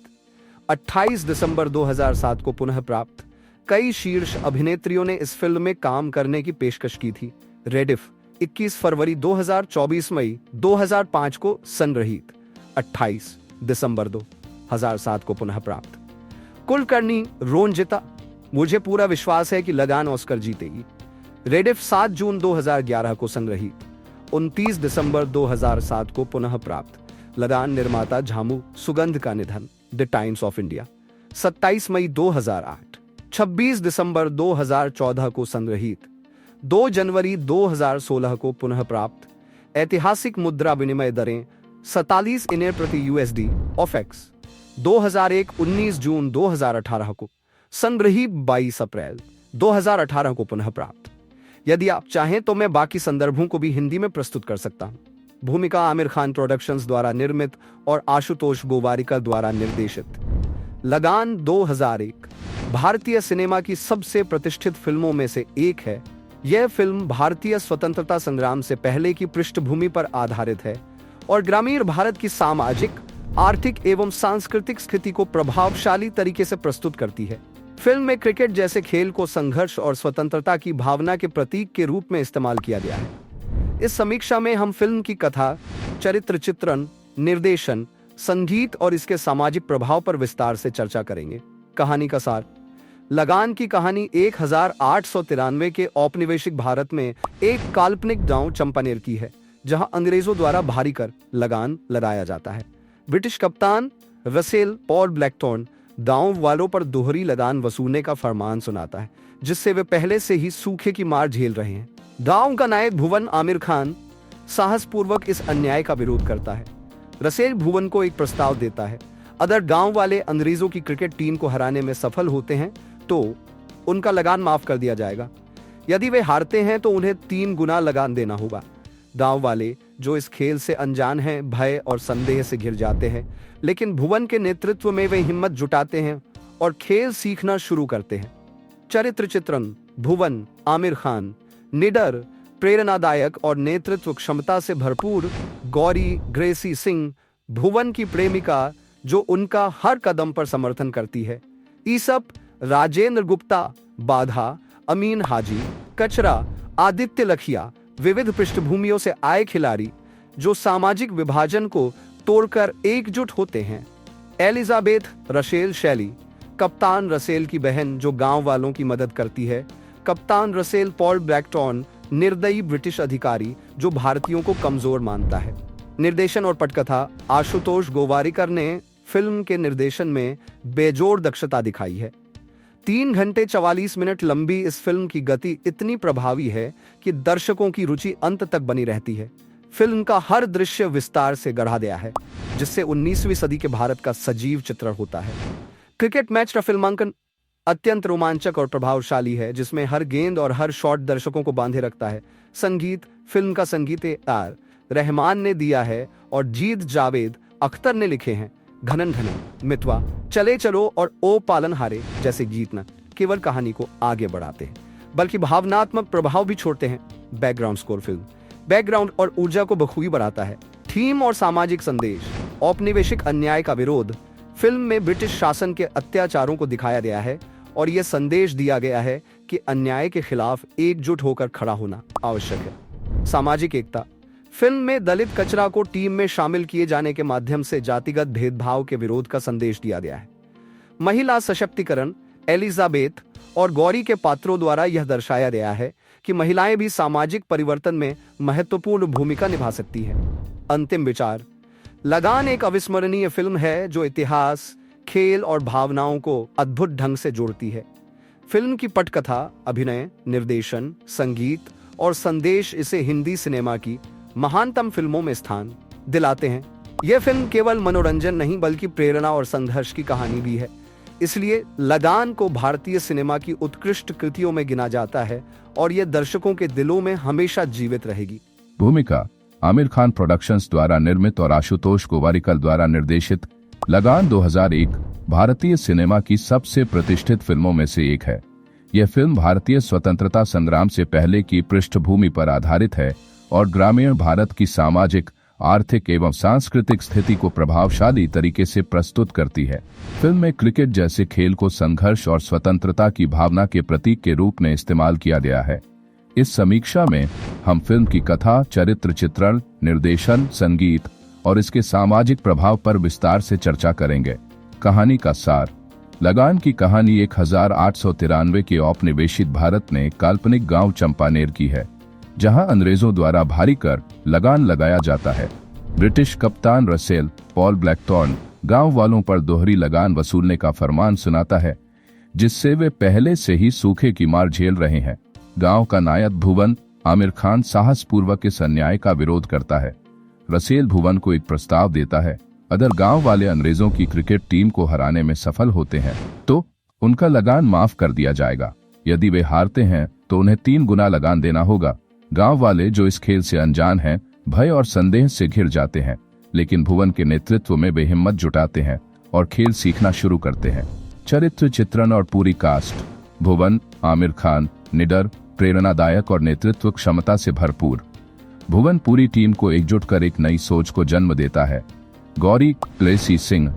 28 दिसंबर 2007 को पुनः प्राप्त। कई शीर्ष अभिनेत्रियों ने इस फिल्म में काम करने की पेशकश की थी। रेडिफ 21 फरवरी 2024 मई 2005 को संग्रहित, 28 दिसंबर 2007 को पुनः प्राप्त। कुलकर्णी रोंजिता मुझे पूरा विश्वास है कि लगान ऑस्कर जीतेगी। रेडिफ 7 जून 2011 को संग्रहित, 29 दिसंबर 2007 को पुनः प्राप्त। लगान निर्माता झामू सुगंध का निधन। द टाइम्स ऑफ इंडिया 27 मई 2008। 26 दिसंबर 2014 को संग्रहित, 2 जनवरी 2016 को पुनः प्राप्त। ऐतिहासिक मुद्रा विनिमय दरें 47 INR प्रति USD ऑफेक्स 2001। 19 जून 2018 को संग्रहित, 22 अप्रैल 2018 को पुनः प्राप्त। यदि आप चाहें तो मैं बाकी संदर्भों को भी हिंदी में प्रस्तुत कर सकता हूं। भूमिका आमिर खान प्रोडक्शंस द्वारा निर्मित और आशुतोष गोवारिकर द्वारा निर्देशित। लगान 2001 भारतीय सिनेमा की सबसे प्रतिष्ठित फिल्मों में से एक है। यह फिल्म भारतीय स्वतंत्रता संग्राम से पहले की पृष्ठभूमि पर आधारित है और ग्रामीण भारत की सामाजिक, आर्थिक एवं सांस्कृतिक स्थिति को प्रभावशाली तरीके से प्रस्तुत करती है। फिल्म में क्रिकेट जैसे खेल को संघर्ष और स्वतंत्रता की भावना के प्रतीक के रूप में इस्तेमाल किया गया है। इस समीक्षा में हम फिल्म की कथा, चरित्र चित्रण, निर्देशन, संगीत और इसके सामाजिक प्रभाव पर विस्तार से चर्चा करेंगे। कहानी का सार। लगान की कहानी 1893 के औपनिवेशिक भारत में एक काल्पनिक गांव चंपानेर की है, जहां अंग्रेजों द्वारा भारी कर लगान लगाया जाता है। ब्रिटिश कप्तान रसेल पॉल ब्लैकथॉर्न गांव वालों पर दोहरी लगान वसूलने का फरमान सुनाता है, जिससे वे पहले से ही सूखे की मार झेल रहे हैं। गांव का नायक भुवन आमिर खान साहसपूर्वक इस अन्याय का विरोध करता है। रसेल भुवन को एक प्रस्ताव देता है, अगर गांव वाले अंग्रेजों की क्रिकेट टीम को हराने में सफल होते हैं तो उनका लगान माफ कर दिया जाएगा। यदि वे हारते हैं तो उन्हें 3 गुना लगान देना होगा। गांव वाले, जो इस खेल से अनजान हैं, भय और संदेह से घिर जाते हैं, लेकिन भुवन के नेतृत्व में वे हिम्मत जुटाते हैं और खेल सीखना शुरू करते हैं। चरित्र चित्रण। भुवन आमिर खान निडर, प्रेरणादायक और नेतृत्व क्षमता से भरपूर गौरी ग्रेसी सिंह, भुवन की प्रेमिका जो उनका हर कदम पर समर्थन करती है। ईसप, राजेंद्र गुप्ता, बाधा, अमीन हाजी, कचरा, आदित्य लखिया विविध पृष्ठभूमियों से आए खिलाड़ी जो सामाजिक विभाजन को तोड़कर एकजुट होते हैं। एलिजाबेथ रसेल शैली, कप्तान रसेल की बहन जो गांव वालों की मदद करती है। कप्तान रसेल पॉल ब्लैकथॉर्न, निर्दयी ब्रिटिश अधिकारी जो भारतीयों को कमजोर मानता है। निर्देशन और पटकथा। आशुतोष गोवारिकर ने फिल्म के निर्देशन में बेजोड़ दक्षता दिखाई है। 3 घंटे 44 मिनट लंबी इस फिल्म की गति इतनी प्रभावी है कि दर्शकों की रुचि अंत तक बनी रहती है। फिल्म का हर दृश्य विस्तार से गढ़ा गया है, जिससे 19वीं सदी के भारत का सजीव चित्रण होता है। क्रिकेट मैच का फिल्मांकन अत्यंत रोमांचक और प्रभावशाली है, जिसमें हर गेंद और हर शॉट दर्शकों को बांधे रखता है। संगीत, फिल्म का संगीत आर रहमान ने दिया है और जीत जावेद अख्तर ने लिखे हैं। घनन घनन, मितवा, चले चलो और ओ पालनहारे जैसे गीत न केवल कहानी को आगे बढ़ाते हैं बल्कि भावनात्मक प्रभाव भी छोड़ते हैं। बैकग्राउंड स्कोर फिल्म बैकग्राउंड और ऊर्जा को बखूबी बढ़ाता है। थीम और सामाजिक संदेश, औपनिवेशिक अन्याय का विरोध। फिल्म में ब्रिटिश शासन के अत्याचारों को दिखाया गया है और यह संदेश दिया गया है कि अन्याय के खिलाफ एकजुट होकर खड़ा होना आवश्यक है। सामाजिक एकता, फिल्म में दलित कचरा को टीम में शामिल किए जाने के माध्यम से जातिगत भेदभाव के विरोध का संदेश दिया गया है। महिला सशक्तिकरण, एलिजाबेथ और गौरी के पात्रों द्वारा यह दर्शाया गया है कि महिलाएं भी सामाजिक परिवर्तन में महत्वपूर्ण भूमिका निभा सकती है। अंतिम विचार, लगान एक अविस्मरणीय फिल्म है जो इतिहास, खेल और भावनाओं को अद्भुत ढंग से जोड़ती है। फिल्म की पटकथा, अभिनय, निर्देशन, संगीत और संदेश इसे हिंदी सिनेमा की महानतम फिल्मों में स्थान दिलाते हैं। यह फिल्म केवल मनोरंजन नहीं बल्कि प्रेरणा और संघर्ष की कहानी भी है। इसलिए लगान को भारतीय सिनेमा की उत्कृष्ट कृतियों में गिना जाता है और यह दर्शकों के दिलों में हमेशा जीवित रहेगी। भूमिका आमिर खान प्रोडक्शंस द्वारा निर्मित और आशुतोष गोवारिकर द्वारा निर्देशित लगान 2001 भारतीय सिनेमा की सबसे प्रतिष्ठित फिल्मों में से एक है। यह फिल्म भारतीय स्वतंत्रता संग्राम से पहले की पृष्ठभूमि पर आधारित है और ग्रामीण भारत की सामाजिक, आर्थिक एवं सांस्कृतिक स्थिति को प्रभावशाली तरीके से प्रस्तुत करती है। फिल्म में क्रिकेट जैसे खेल को संघर्ष और स्वतंत्रता की भावना के प्रतीक के रूप में इस्तेमाल किया गया है। इस समीक्षा में हम फिल्म की कथा, चरित्र चित्रण, निर्देशन, संगीत और इसके सामाजिक प्रभाव पर विस्तार से चर्चा करेंगे। कहानी का सार, लगान की कहानी 1893 के औपनिवेशित भारत में काल्पनिक गांव चंपानेर की है, जहां अंग्रेजों द्वारा भारी कर लगान लगाया जाता है। ब्रिटिश कप्तान रसेल पॉल ब्लैकथॉर्न गांव वालों पर दोहरी लगान वसूलने का फरमान सुनाता है, जिससे वे पहले से ही सूखे की मार झेल रहे हैं। गांव का नायक भुवन आमिर खान साहसपूर्वक इस अन्याय का विरोध करता है। रसेल भुवन को एक प्रस्ताव देता है, अगर गांव वाले अंग्रेजों की क्रिकेट टीम को हराने में सफल होते हैं तो उनका लगान माफ कर दिया जाएगा। यदि वे हारते हैं तो उन्हें 3 गुना लगान देना होगा। गांव वाले, जो इस खेल से अनजान हैं, भय और संदेह से घिर जाते हैं, लेकिन भुवन के नेतृत्व में वे हिम्मत जुटाते हैं और खेल सीखना शुरू करते हैं। चरित्र चित्रण और पूरी कास्ट, भुवन आमिर खान निडर, प्रेरणादायक और नेतृत्व क्षमता से भरपूर। भुवन पूरी टीम को एकजुट कर एक नई सोच को जन्म देता है। गौरी ग्रेसी सिंह,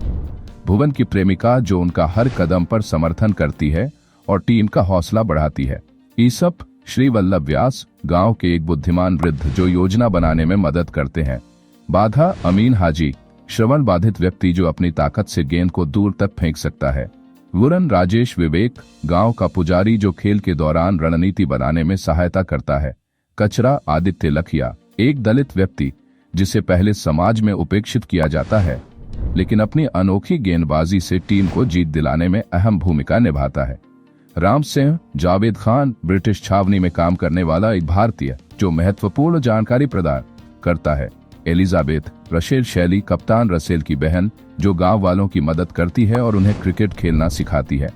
भुवन की प्रेमिका, जो उनका हर कदम पर समर्थन करती है और टीम का हौसला बढ़ाती है। ईसप श्री वल्लभ व्यास, गांव के एक बुद्धिमान वृद्ध जो योजना बनाने में मदद करते हैं। बाधा अमीन हाजी, श्रवण बाधित व्यक्ति जो अपनी ताकत से गेंद को दूर तक फेंक सकता है। वुरन राजेश विवेक, गांव का पुजारी जो खेल के दौरान रणनीति बनाने में सहायता करता है। कचरा आदित्य लखिया, एक दलित व्यक्ति जिसे पहले समाज में उपेक्षित किया जाता है, लेकिन अपनी अनोखी गेंदबाजी से टीम को जीत दिलाने में अहम भूमिका निभाता है। राम सिंह जावेद खान, ब्रिटिश छावनी में काम करने वाला एक भारतीय जो महत्वपूर्ण जानकारी प्रदान करता है। एलिजाबेथ रसेल शैली, कप्तान रसेल की बहन, जो गांव वालों की मदद करती है और उन्हें क्रिकेट खेलना सिखाती है।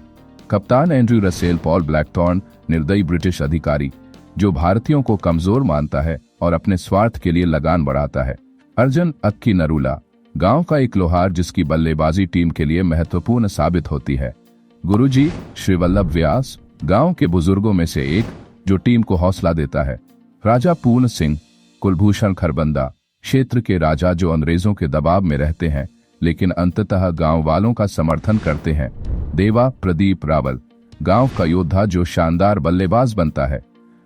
कप्तान एंड्रयू रसेल पॉल ब्लैकथॉर्न, निर्दयी ब्रिटिश अधिकारी जो भारतीयों को कमजोर मानता है और अपने स्वार्थ के लिए लगान बढ़ाता है। अर्जुन अक्की नरूला, गांव का एक लोहार जिसकी बल्लेबाजी टीम के लिए महत्वपूर्ण साबित होती है। गुरुजी श्री वल्लभ व्यास, गांव के बुजुर्गों में से एक जो टीम को हौसला देता है। राजा पूर्ण सिंह, कुलभूषण खरबंदा, क्षेत्र के राजा जो अंग्रेजों के दबाव में रहते हैं लेकिन अंततः गांव वालों का समर्थन करते हैं। देवा प्रदीप रावल, गांव का योद्धा जो शानदार बल्लेबाज बनता है।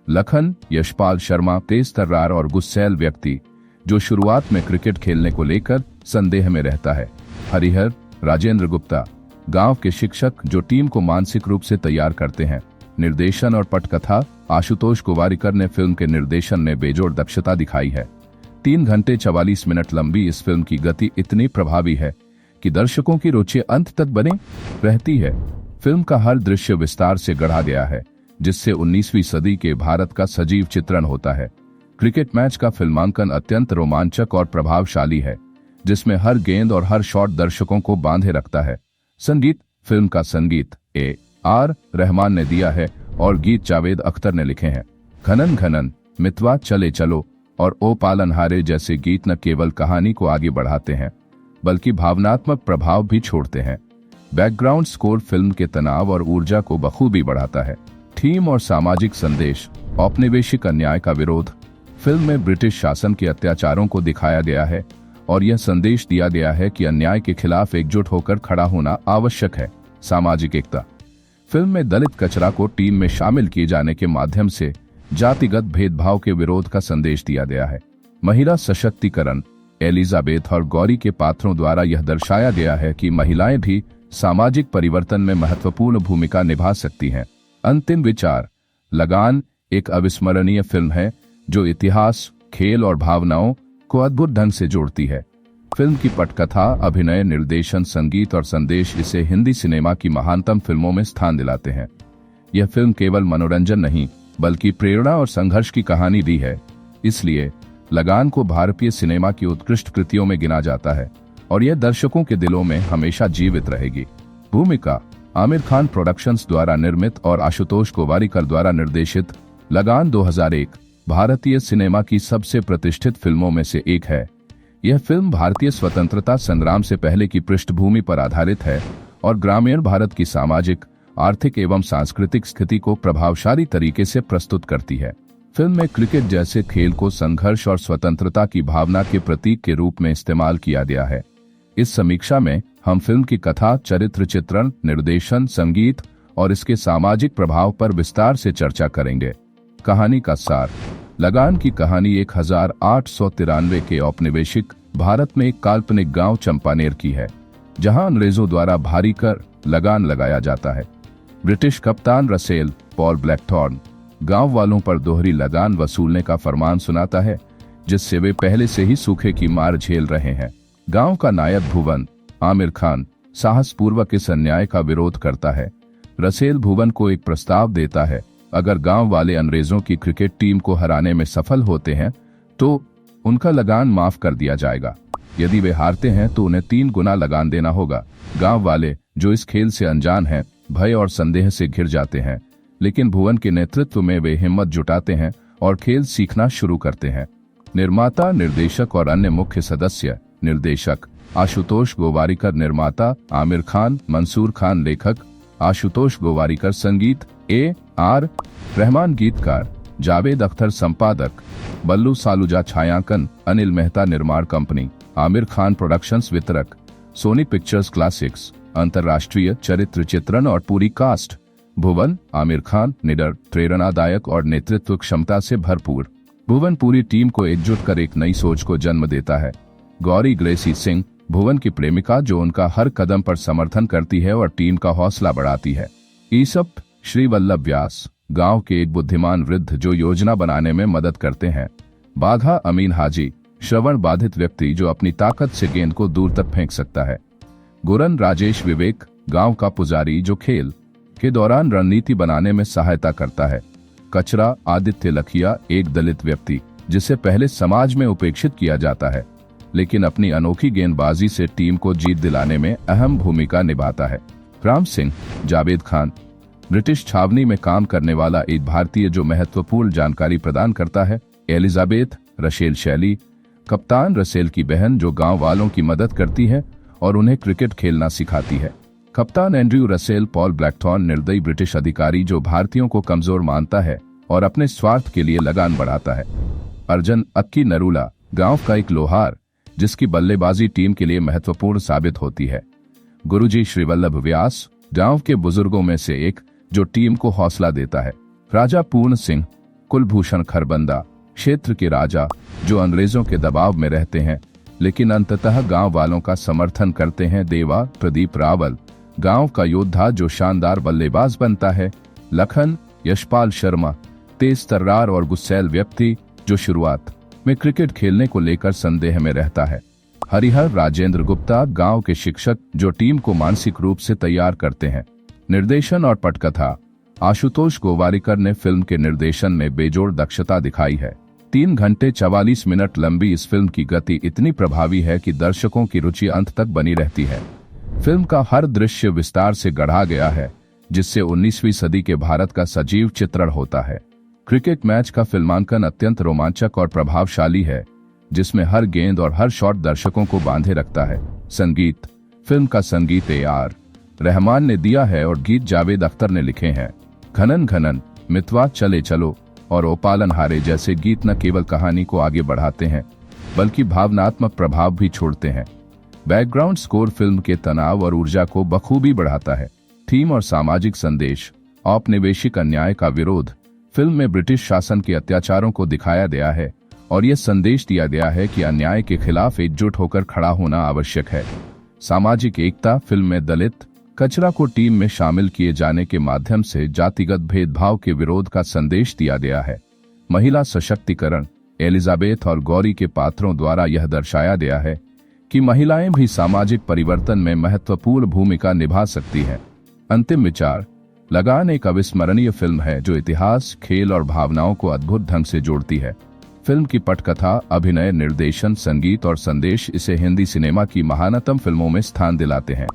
लखन यशपाल शर्मा, तेज तर्रार और गुस्सैल व्यक्ति जो शुरुआत में क्रिकेट खेलने को लेकर संदेह में रहता है। हरिहर राजेंद्र गुप्ता, गांव के शिक्षक जो टीम को मानसिक रूप से तैयार करते हैं। निर्देशन और पटकथा, आशुतोष गोवारिकर ने फिल्म के निर्देशन में बेजोड़ दक्षता दिखाई है। 3 घंटे 44 मिनट लंबी इस फिल्म की गति इतनी प्रभावी है कि दर्शकों की रुचि अंत तक बनी रहती है। फिल्म का हर दृश्य विस्तार से गढ़ा गया है, जिससे 19वीं सदी के भारत का सजीव चित्रण होता है। क्रिकेट मैच का फिल्मांकन अत्यंत रोमांचक और प्रभावशाली है, जिसमें हर गेंद और हर शॉट दर्शकों को बांधे रखता है। संगीत, फिल्म का संगीत A.R. रहमान ने दिया है और गीत जावेद अख्तर ने लिखे हैं। घनन घनन, मितवा चले चलो और ओ पालनहारे जैसे गीत न केवल कहानी को आगे बढ़ाते हैं बल्कि भावनात्मक प्रभाव भी छोड़ते हैं। बैकग्राउंड स्कोर फिल्म के तनाव और ऊर्जा को बखूबी बढ़ाता है। थीम और सामाजिक संदेश, औपनिवेशिक अन्याय का विरोध। फिल्म में ब्रिटिश शासन के अत्याचारों को दिखाया गया है और यह संदेश दिया गया है कि अन्याय के खिलाफ एकजुट होकर खड़ा होना आवश्यक है। सामाजिक एकता, फिल्म में दलित कचरा को टीम में शामिल किए जाने के माध्यम से जातिगत भेदभाव के विरोध का संदेश दिया गया है। महिला सशक्तिकरण, एलिजाबेथ और गौरी के पात्रों द्वारा यह दर्शाया गया है कि महिलाएं भी सामाजिक परिवर्तन में महत्वपूर्ण भूमिका निभा सकती हैं। अंतिम विचार, लगान एक अविस्मरणीय फिल्म है जो इतिहास, खेल और भावनाओं को अद्भुत ढंग से जोड़ती है। फिल्म की पटकथा, अभिनय, निर्देशन, संगीत और संदेश इसे हिंदी सिनेमा की महानतम फिल्मों में स्थान दिलाते हैं। यह फिल्म केवल मनोरंजन नहीं बल्कि प्रेरणा और संघर्ष की कहानी दी है। इसलिए लगान को भारतीय सिनेमा की उत्कृष्ट कृतियों में गिना जाता है और यह दर्शकों के दिलों में हमेशा जीवित रहेगी। भूमिका, आमिर खान प्रोडक्शंस द्वारा निर्मित और आशुतोष गोवारिकर द्वारा निर्देशित लगान 2001 भारतीय सिनेमा की सबसे प्रतिष्ठित फिल्मों में से एक है। यह फिल्म भारतीय स्वतंत्रता संग्राम से पहले की पृष्ठभूमि पर आधारित है और ग्रामीण भारत की सामाजिक, आर्थिक एवं सांस्कृतिक स्थिति को प्रभावशाली तरीके से प्रस्तुत करती है। फिल्म में क्रिकेट जैसे खेल को संघर्ष और स्वतंत्रता की भावना के प्रतीक के रूप में इस्तेमाल किया गया है। इस समीक्षा में हम फिल्म की कथा, चरित्र चित्रण, निर्देशन, संगीत और इसके सामाजिक प्रभाव पर विस्तार से चर्चा करेंगे। कहानी का सार, लगान की कहानी 1893 के औपनिवेशिक भारत में एक काल्पनिक गांव चंपानेर की है, जहां अंग्रेजों द्वारा भारी कर लगान लगाया जाता है। ब्रिटिश कप्तान रसेल पॉल ब्लैकथॉर्न गांव वालों पर दोहरी लगान वसूलने का फरमान सुनाता है, जिससे वे पहले से ही सूखे की मार झेल रहे हैं। गांव का नायक भुवन, आमिर खान, साहसपूर्वक इस अन्याय का विरोध करता है। रसेल भुवन को एक प्रस्ताव देता है, अगर गांव वाले अंग्रेजों की क्रिकेट टीम को हराने में सफल होते हैं तो उनका लगान माफ कर दिया जाएगा। यदि वे हारते हैं तो उन्हें 3 गुना लगान देना होगा। गांव वाले, जो इस खेल से अनजान हैं, भय और संदेह से घिर जाते हैं, लेकिन भुवन के नेतृत्व में वे हिम्मत जुटाते हैं और खेल सीखना शुरू करते हैं। निर्माता, निर्देशक और अन्य मुख्य सदस्य। निर्देशक आशुतोष गोवारिकर, निर्माता आमिर खान, मंसूर खान, लेखक आशुतोष गोवारिकर, संगीत A.R. रहमान, गीतकार जावेद अख्तर, संपादक बल्लू सालुजा, छायांकन अनिल मेहता, निर्माण कंपनी आमिर खान प्रोडक्शंस, वितरक सोनी पिक्चर्स क्लासिक्स, अंतर्राष्ट्रीय, चरित्र चित्रण और पूरी कास्ट। भुवन, आमिर खान, निडर, प्रेरणादायक और नेतृत्व क्षमता से भरपूर। भुवन पूरी टीम को एकजुट कर एक नई सोच को जन्म देता है। गौरी ग्रेसी सिंह, भुवन की प्रेमिका, जो उनका हर कदम पर समर्थन करती है और टीम का हौसला बढ़ाती है। ईसप श्री वल्लभ व्यास, गांव के एक बुद्धिमान वृद्ध जो योजना बनाने में मदद करते हैं। बाघा अमीन हाजी, श्रवण बाधित व्यक्ति जो अपनी ताकत से गेंद को दूर तक फेंक सकता है। गुरन राजेश विवेक, गांव का पुजारी जो खेल के दौरान रणनीति बनाने में सहायता करता है। कचरा आदित्य लखिया, एक दलित व्यक्ति जिसे पहले समाज में उपेक्षित किया जाता है, लेकिन अपनी अनोखी गेंदबाजी से टीम को जीत दिलाने में अहम भूमिका निभाता है। राम सिंह, जावेद खान, ब्रिटिश छावनी में काम करने वाला एक भारतीय जो महत्वपूर्ण जानकारी प्रदान करता है। एलिजाबेथ, रसेल शैली, कप्तान रसेल की बहन जो गांव वालों की मदद करती है और उन्हें क्रिकेट खेलना सिखाती है। कप्तान एंड्रयू रसेल पॉल ब्लैकथॉर्न, निर्दयी ब्रिटिश अधिकारी जो भारतीयों को कमजोर मानता है और अपने स्वार्थ के लिए लगान बढ़ाता है। अर्जन अक्की नरूला, गांव का एक लोहार जिसकी बल्लेबाजी टीम के लिए महत्वपूर्ण साबित होती है। गुरुजी श्री वल्लभ व्यास, गांव के बुजुर्गों में से एक जो टीम को हौसला देता है। राजा पूर्ण सिंह, कुलभूषण खरबंदा, क्षेत्र के राजा जो अंग्रेजों के दबाव में रहते हैं लेकिन अंततः गांव वालों का समर्थन करते हैं। देवा प्रदीप रावल, गांव का योद्धा जो शानदार बल्लेबाज बनता है। लखन यशपाल शर्मा, तेज तर्रार और गुस्सैल व्यक्ति जो शुरुआत में क्रिकेट खेलने को लेकर संदेह में रहता है। हरिहर राजेंद्र गुप्ता, गांव के शिक्षक जो टीम को मानसिक रूप से तैयार करते हैं। निर्देशन और पटकथा, आशुतोष गोवारिकर ने फिल्म के निर्देशन में बेजोड़ दक्षता दिखाई है। 3 घंटे 44 मिनट लंबी इस फिल्म की गति इतनी प्रभावी है कि दर्शकों की रुचि अंत तक बनी रहती है। फिल्म का हर दृश्य विस्तार से गढ़ा गया है, जिससे 19वीं सदी के भारत का सजीव चित्रण होता है। क्रिकेट मैच का फिल्मांकन अत्यंत रोमांचक और प्रभावशाली है, जिसमें हर गेंद और हर शॉट दर्शकों को बांधे रखता है। संगीत, फिल्म का संगीत ए.आर. रहमान ने दिया है और गीत जावेद अख्तर ने लिखे हैं। घनन घनन, मितवा चले चलो और ओ पालनहारे जैसे गीत न केवल कहानी को आगे बढ़ाते हैं, बल्कि भावनात्मक प्रभाव भी छोड़ते हैं। बैकग्राउंड स्कोर फिल्म के तनाव और ऊर्जा को बखूबी बढ़ाता है। थीम और सामाजिक संदेश, औपनिवेशिक अन्याय का विरोध। फिल्म में ब्रिटिश शासन के अत्याचारों को दिखाया गया है और यह संदेश दिया गया है कि अन्याय के खिलाफ एकजुट होकर खड़ा होना आवश्यक है। सामाजिक एकता, फिल्म में दलित कचरा को टीम में शामिल किए जाने के माध्यम से जातिगत भेदभाव के विरोध का संदेश दिया गया है। महिला सशक्तिकरण, एलिजाबेथ और गौरी के पात्रों द्वारा यह दर्शाया गया है कि महिलाएं भी सामाजिक परिवर्तन में महत्वपूर्ण भूमिका निभा सकती हैं। अंतिम विचार, लगान एक अविस्मरणीय फिल्म है जो इतिहास, खेल और भावनाओं को अद्भुत ढंग से जोड़ती है। फिल्म की पटकथा, अभिनय, निर्देशन, संगीत और संदेश इसे हिंदी सिनेमा की महानतम फिल्मों में स्थान दिलाते हैं।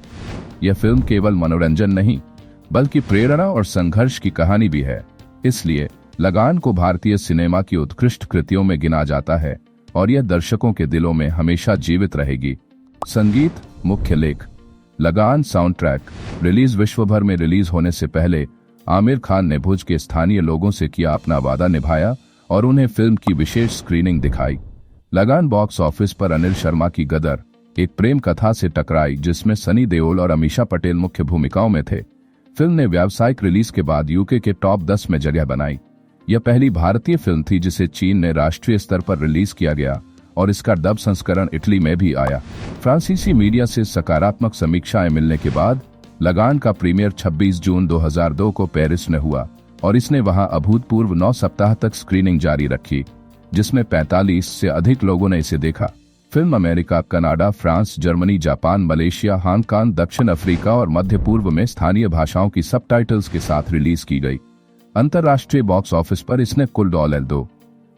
यह फिल्म केवल मनोरंजन नहीं, बल्कि प्रेरणा और संघर्ष की कहानी भी है। इसलिए लगान को भारतीय सिनेमा की उत्कृष्ट कृतियों में गिना जाता है और यह दर्शकों के दिलों में हमेशा जीवित रहेगी। संगीत, मुख्य लेख, लगान साउंड ट्रैक। रिलीज विश्व भर में रिलीज होने से पहले आमिर खान ने भुज के स्थानीय लोगों से किया अपना वादा निभाया और उन्हें फिल्म की विशेष स्क्रीनिंग दिखाई। लगान बॉक्स ऑफिस पर अनिल शर्मा की गदर, एक प्रेम कथा से टकराई जिसमें सनी देओल और अमीषा पटेल मुख्य भूमिकाओं में थे। फिल्म ने व्यावसायिक रिलीज के बाद यूके के टॉप 10 में जगह बनाई। यह पहली भारतीय फिल्म थी जिसे चीन ने राष्ट्रीय स्तर पर रिलीज किया गया और इसका डब संस्करण इटली में भी आया। फ्रांसीसी मीडिया से सकारात्मक समीक्षाएं मिलने के बाद लगान का प्रीमियर 26 जून 2002 को पेरिस में हुआ और इसने वहां अभूतपूर्व 9 सप्ताह तक स्क्रीनिंग जारी रखी, जिसमें 45 से अधिक लोगों ने इसे देखा। Film America, Canada, France, Germany, Japan, Malaysia, Hong Kong, दक्षिण अफ्रीका और मध्य पूर्व में स्थानीय भाषाओं की सबटाइटल्स के साथ रिलीज की गई। अंतर्राष्ट्रीय बॉक्स ऑफिस पर इसने कुल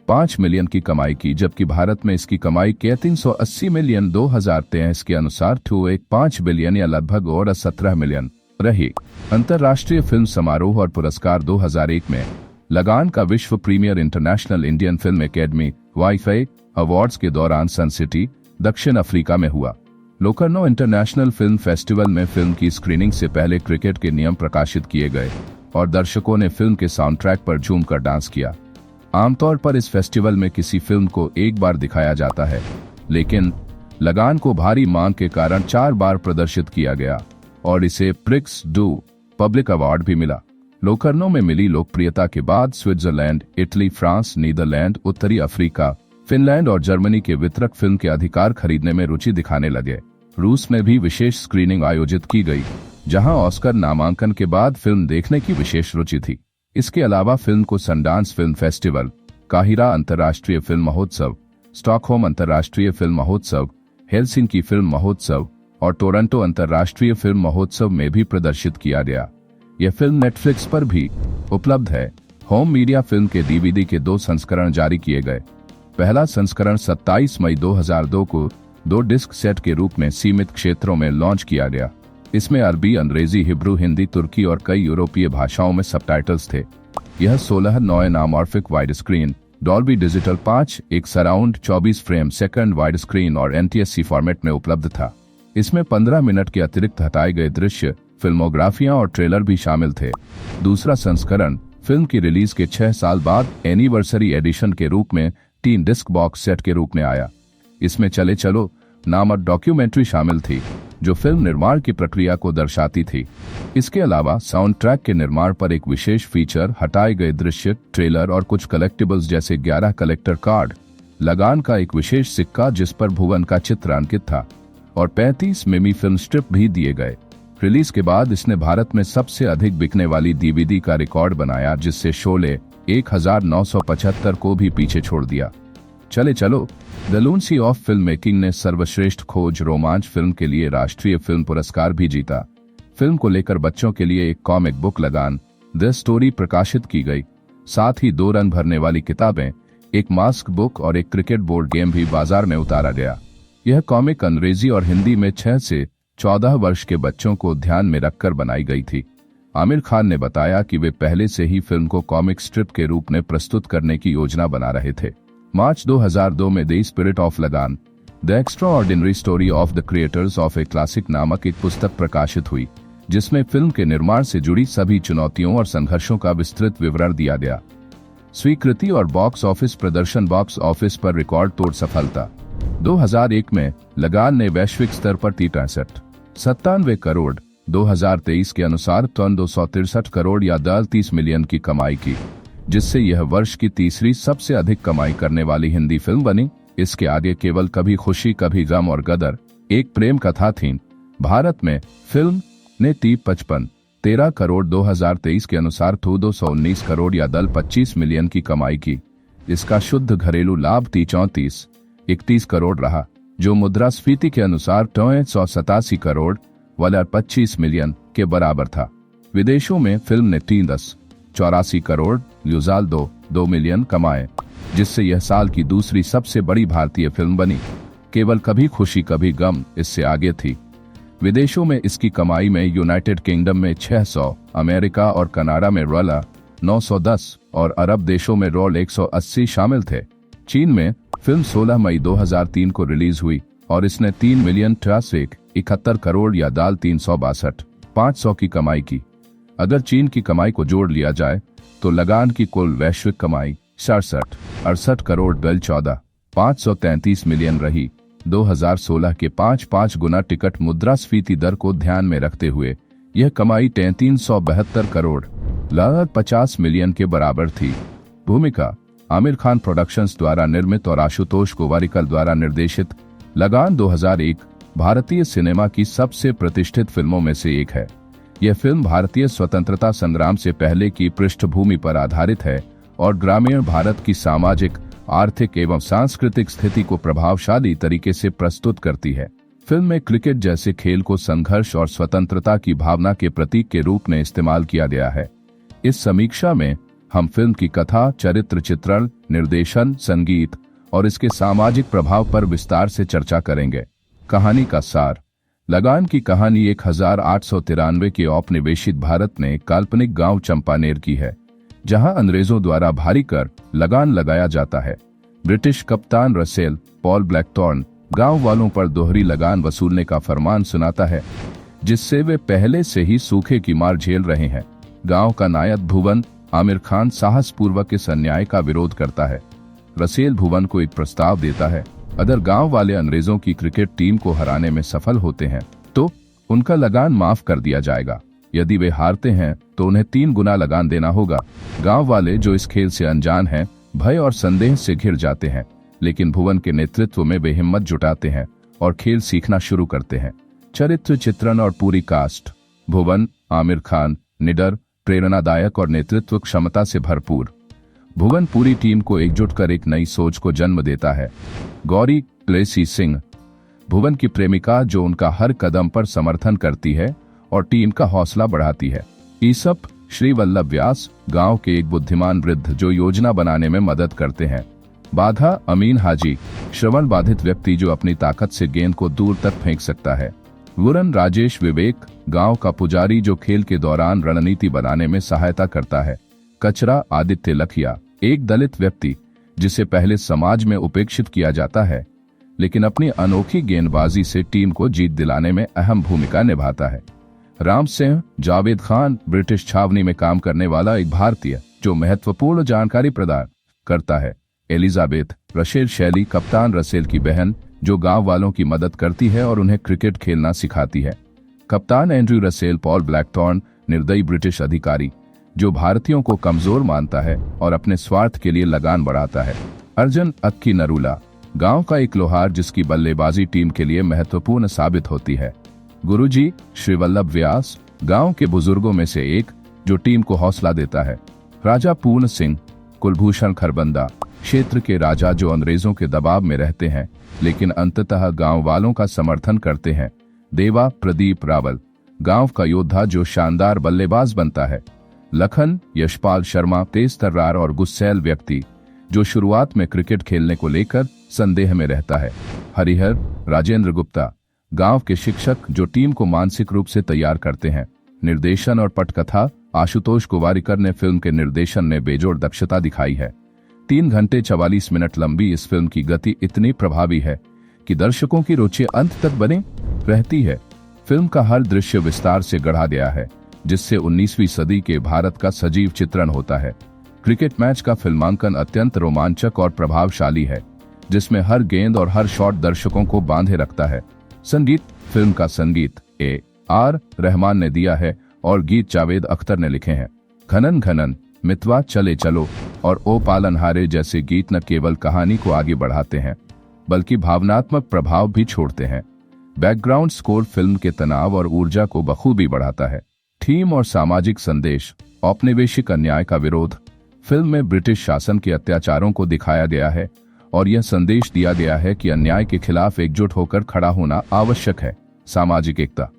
$5 मिलियन की कमाई की, जबकि भारत में इसकी कमाई के 380 मिलियन 2023 के अनुसार 2.5 बिलियन या लगभग और 17 मिलियन रही। अंतर्राष्ट्रीय फिल्म समारोह और पुरस्कार 2001 में लगान का विश्व premiere international Indian film academy wifi awards के दौरान सन सिटी, दक्षिण अफ्रीका में हुआ। लोकर्नो इंटरनेशनल फिल्म फेस्टिवल में फिल्म की स्क्रीनिंग से पहले क्रिकेट के नियम प्रकाशित किए गए और दर्शकों ने फिल्म के साउंड ट्रैक पर झूम कर डांस किया। आमतौर पर इस फेस्टिवल में किसी फिल्म को एक बार दिखाया जाता है, लेकिन लगान को भारी मांग के कारण 4 बार प्रदर्शित किया गया और इसे प्रिक्स डू पब्लिक अवार्ड भी मिला। लोकर्नो में मिली लोकप्रियता के बाद स्विट्जरलैंड, इटली, फ्रांस, नीदरलैंड, उत्तरी अफ्रीका, फिनलैंड और जर्मनी के वितरक फिल्म के अधिकार खरीदने में रुचि दिखाने लगे। रूस में भी विशेष स्क्रीनिंग आयोजित की गई, जहां ऑस्कर नामांकन के बाद फिल्म देखने की विशेष रुचि थी। इसके अलावा फिल्म को सनडांस फिल्म फेस्टिवल, काहिरा अंतर्राष्ट्रीय फिल्म महोत्सव, स्टॉकहोम अंतर्राष्ट्रीय फिल्म महोत्सव, हेलसिंकी फिल्म महोत्सव और टोरंटो अंतर्राष्ट्रीय फिल्म महोत्सव में भी प्रदर्शित किया गया। यह फिल्म नेटफ्लिक्स पर भी उपलब्ध है। होम मीडिया फिल्म के डीवीडी के 2 संस्करण जारी किए गए। पहला संस्करण 27 मई 2002 को 2 डिस्क सेट के रूप में सीमित क्षेत्रों में लॉन्च किया गया। इसमें अरबी, अंग्रेजी, हिब्रू, हिंदी, तुर्की और कई यूरोपीय भाषाओं में सबटाइटल्स थे। यह 16 9 नामॉर्फिक वाइड स्क्रीन, डॉल्बी डिजिटल 5, एक surround 24 frame second wide screen और NTSC फॉर्मेट में उपलब्ध था। इसमें 15 मिनट के अतिरिक्त हटाए गए दृश्य, फिल्मोग्राफियां और ट्रेलर भी शामिल थे। दूसरा संस्करण फिल्म की रिलीज के 6 साल बाद एनिवर्सरी एडिशन के रूप में 3 डिस्क बॉक्स सेट के रूप में आया। इसमें चले चलो नामक डॉक्यूमेंट्री शामिल थी, जो फिल्म निर्माण की प्रक्रिया को दर्शाती थी। इसके अलावा साउंड ट्रैक के निर्माण पर एक विशेष फीचर, हटाए गए दृश्य, ट्रेलर और कुछ कलेक्टिबल्स जैसे 11 कलेक्टर कार्ड, लगान का एक विशेष सिक्का जिस पर भुवन का चित्र अंकित था और 35 मिमी फिल्म स्ट्रिप भी दिए गए। रिलीज के बाद इसने भारत में सबसे अधिक बिकने वाली डीवीडी का रिकॉर्ड बनाया, जिससे शोले 1975 को भी पीछे छोड़ दिया। चले चलो the Lucy of film making ने सर्वश्रेष्ठ खोज रोमांच फिल्म के लिए राष्ट्रीय फिल्म पुरस्कार भी जीता। फिल्म को लेकर बच्चों के लिए एक कॉमिक बुक लगान द स्टोरी प्रकाशित की गई। साथ ही 2 रंग भरने वाली किताबें, एक मास्क बुक और एक क्रिकेट बोर्ड गेम भी बाजार में उतारा गया। यह कॉमिक अंग्रेजी और हिंदी में 6 से 14 वर्ष के बच्चों को ध्यान में रखकर बनाई गई थी। आमिर खान ने बताया कि वे पहले से ही फिल्म को कॉमिक स्ट्रिप के रूप में प्रस्तुत करने की योजना बना रहे थे। मार्च 2002 में द स्पिरिट ऑफ लगान, the extraordinary story of the creators of a classic नामक एक पुस्तक प्रकाशित हुई, जिसमें फिल्म के निर्माण से जुड़ी सभी चुनौतियों और संघर्षों का विस्तृत विवरण दिया गया। स्वीकृति और बॉक्स ऑफिस प्रदर्शन। बॉक्स ऑफिस पर रिकॉर्ड तोड़ सफलता। 2001 में लगान ने वैश्विक स्तर पर 97 करोड़ 2023 के अनुसार 263 करोड़ या 30 मिलियन की कमाई की, जिससे यह वर्ष की तीसरी सबसे अधिक कमाई करने वाली हिंदी फिल्म बनी। इसके आगे केवल कभी खुशी कभी गम और गदर एक प्रेम कथा थी। भारत में फिल्म ने 13 करोड़ 2023 के अनुसार 219 करोड़ या 25 मिलियन की कमाई की। इसका शुद्ध घरेलू लाभ 31 करोड़ रहा, जो मुद्रास्फीति के अनुसार 187 करोड़ वाला 25 मिलियन के बराबर था। विदेशों में फिल्म ने 84 करोड़ यूजाल 2 मिलियन कमाए, जिससे यह साल की दूसरी सबसे बड़ी भारतीय फिल्म बनी। केवल कभी खुशी कभी गम इससे आगे थी। विदेशों में इसकी कमाई में यूनाइटेड किंगडम में 600, अमेरिका और कनाडा में रॉल 910 और अरब देशों में रॉल 180 शामिल थे। चीन में फिल्म 16 मई 2003 को रिलीज हुई और इसने 3 मिलियन 71 करोड़ या 362 की कमाई की। अगर चीन की कमाई को जोड़ लिया जाए तो लगान की कुल वैश्विक कमाई 68 करोड़ 533 मिलियन रही। 2016 के 5 गुना टिकट मुद्रास्फीति दर को ध्यान में रखते हुए यह कमाई 372 करोड़ 50 मिलियन के बराबर थी। भूमिका आमिर खान प्रोडक्शंस द्वारा निर्मित और आशुतोष गोवारिकर द्वारा निर्देशित लगान 2001 भारतीय सिनेमा की सबसे प्रतिष्ठित फिल्मों में से एक है। यह फिल्म भारतीय स्वतंत्रता संग्राम से पहले की पृष्ठभूमि पर आधारित है और ग्रामीण भारत की सामाजिक, आर्थिक एवं सांस्कृतिक स्थिति को प्रभावशाली तरीके से प्रस्तुत करती है। फिल्म में क्रिकेट जैसे खेल को संघर्ष और स्वतंत्रता की भावना के प्रतीक के रूप में इस्तेमाल किया गया है। इस समीक्षा में हम फिल्म की कथा, चरित्र चित्रण, निर्देशन, संगीत और इसके सामाजिक प्रभाव पर विस्तार से चर्चा करेंगे। कहानी का सार। लगान की कहानी 1893 के औपनिवेशित भारत में काल्पनिक गांव चंपानेर की है, जहां अंग्रेजों द्वारा भारी कर लगान लगाया जाता है। ब्रिटिश कप्तान रसेल पॉल ब्लैकथॉर्न गांव वालों पर दोहरी लगान वसूलने का फरमान सुनाता है, जिससे वे पहले से ही सूखे की मार झेल रहे हैं। गांव का नायक भुवन आमिर खान साहसपूर्वक इस अन्याय का विरोध करता है। रसेल भुवन को एक प्रस्ताव देता है, अगर गांव वाले अंग्रेजों की क्रिकेट टीम को हराने में सफल होते हैं तो उनका लगान माफ कर दिया जाएगा। यदि वे हारते हैं तो उन्हें 3 गुना लगान देना होगा। गांव वाले, जो इस खेल से अनजान हैं, भय और संदेह से घिर जाते हैं, लेकिन भुवन के नेतृत्व में वे हिम्मत जुटाते हैं और खेल सीखना शुरू करते हैं। चरित्र चित्रण और पूरी कास्ट। भुवन आमिर खान निडर, प्रेरणादायक और नेतृत्व क्षमता से भरपूर। भुवन पूरी टीम को एकजुट कर एक नई सोच को जन्म देता है। गौरी ग्रेसी सिंह भुवन की प्रेमिका, जो उनका हर कदम पर समर्थन करती है और टीम का हौसला बढ़ाती है। ईसप श्री वल्लभ व्यास गांव के एक बुद्धिमान वृद्ध, जो योजना बनाने में मदद करते हैं। बाधा अमीन हाजी श्रवण बाधित व्यक्ति, जो अपनी ताकत से गेंद को दूर तक फेंक सकता है। वुरन राजेश विवेक गांव का पुजारी, जो खेल के दौरान रणनीति बनाने में सहायता करता है। कचरा आदित्य लखिया एक दलित व्यक्ति, जिसे पहले समाज में उपेक्षित किया जाता है, लेकिन अपनी अनोखी गेंदबाजी से टीम को जीत दिलाने में अहम भूमिका निभाता है। राम सिंह जावेद खान ब्रिटिश छावनी में काम करने वाला एक भारतीय, जो महत्वपूर्ण जानकारी प्रदान करता है। एलिजाबेथ रसेल शैली कप्तान रसेल की बहन, जो गांव वालों की मदद करती है और उन्हें क्रिकेट खेलना सिखाती है। कप्तान एंड्रयू रसेल पॉल ब्लैकथॉर्न निर्दयी ब्रिटिश अधिकारी, जो भारतीयों को कमजोर मानता है और अपने स्वार्थ के लिए लगान बढ़ाता है। अर्जुन अक्की नरूला गांव का एक लोहार, जिसकी बल्लेबाजी टीम के लिए महत्वपूर्ण साबित होती है। गुरुजी श्री वल्लभ व्यास गांव के बुजुर्गों में से एक, जो टीम को हौसला देता है। राजा पूर्ण सिंह कुलभूषण खरबंदा क्षेत्र के राजा, जो अंग्रेजों के दबाव में रहते हैं लेकिन अंततः गांव वालों का समर्थन करते हैं। देवा प्रदीप रावल गांव का योद्धा, जो शानदार बल्लेबाज बनता है। लखन यशपाल शर्मा तेज तर्रार और गुस्सैल व्यक्ति, जो शुरुआत में क्रिकेट खेलने को लेकर संदेह में रहता है। हरिहर राजेंद्र गुप्ता गांव के शिक्षक जो टीम को मानसिक रूप से तैयार करते हैं। निर्देशन और पटकथा, आशुतोष गोवारिकर ने फिल्म के निर्देशन में बेजोड़ दक्षता दिखाई है। 3 घंटे 44 मिनट लंबी इस फिल्म की गति इतनी प्रभावी है कि दर्शकों की रुचि अंत तक बनी रहती है। फिल्म का हर दृश्य विस्तार से गढ़ा गया है, जिससे 19वीं सदी के भारत का सजीव चित्रण होता है। क्रिकेट मैच का फिल्मांकन अत्यंत रोमांचक और प्रभावशाली है, जिसमें हर गेंद और हर शॉट दर्शकों को बांधे रखता है। संगीत, फिल्म का संगीत A.R. रहमान ने दिया है और गीत जावेद अख्तर ने लिखे हैं। घनन घनन, मितवा चले चलो और ओ पालनहारे जैसे गीत न केवल कहानी को आगे बढ़ाते हैं, बल्कि भावनात्मक प्रभाव भी छोड़ते हैं। बैकग्राउंड स्कोर फिल्म के तनाव और ऊर्जा को बखूबी बढ़ाता है। थीम और सामाजिक संदेश, औपनिवेशिक अन्याय का विरोध। फिल्म में ब्रिटिश शासन के अत्याचारों को दिखाया गया है और यह संदेश दिया गया है कि अन्याय के खिलाफ एकजुट होकर खड़ा होना आवश्यक है। सामाजिक एकता,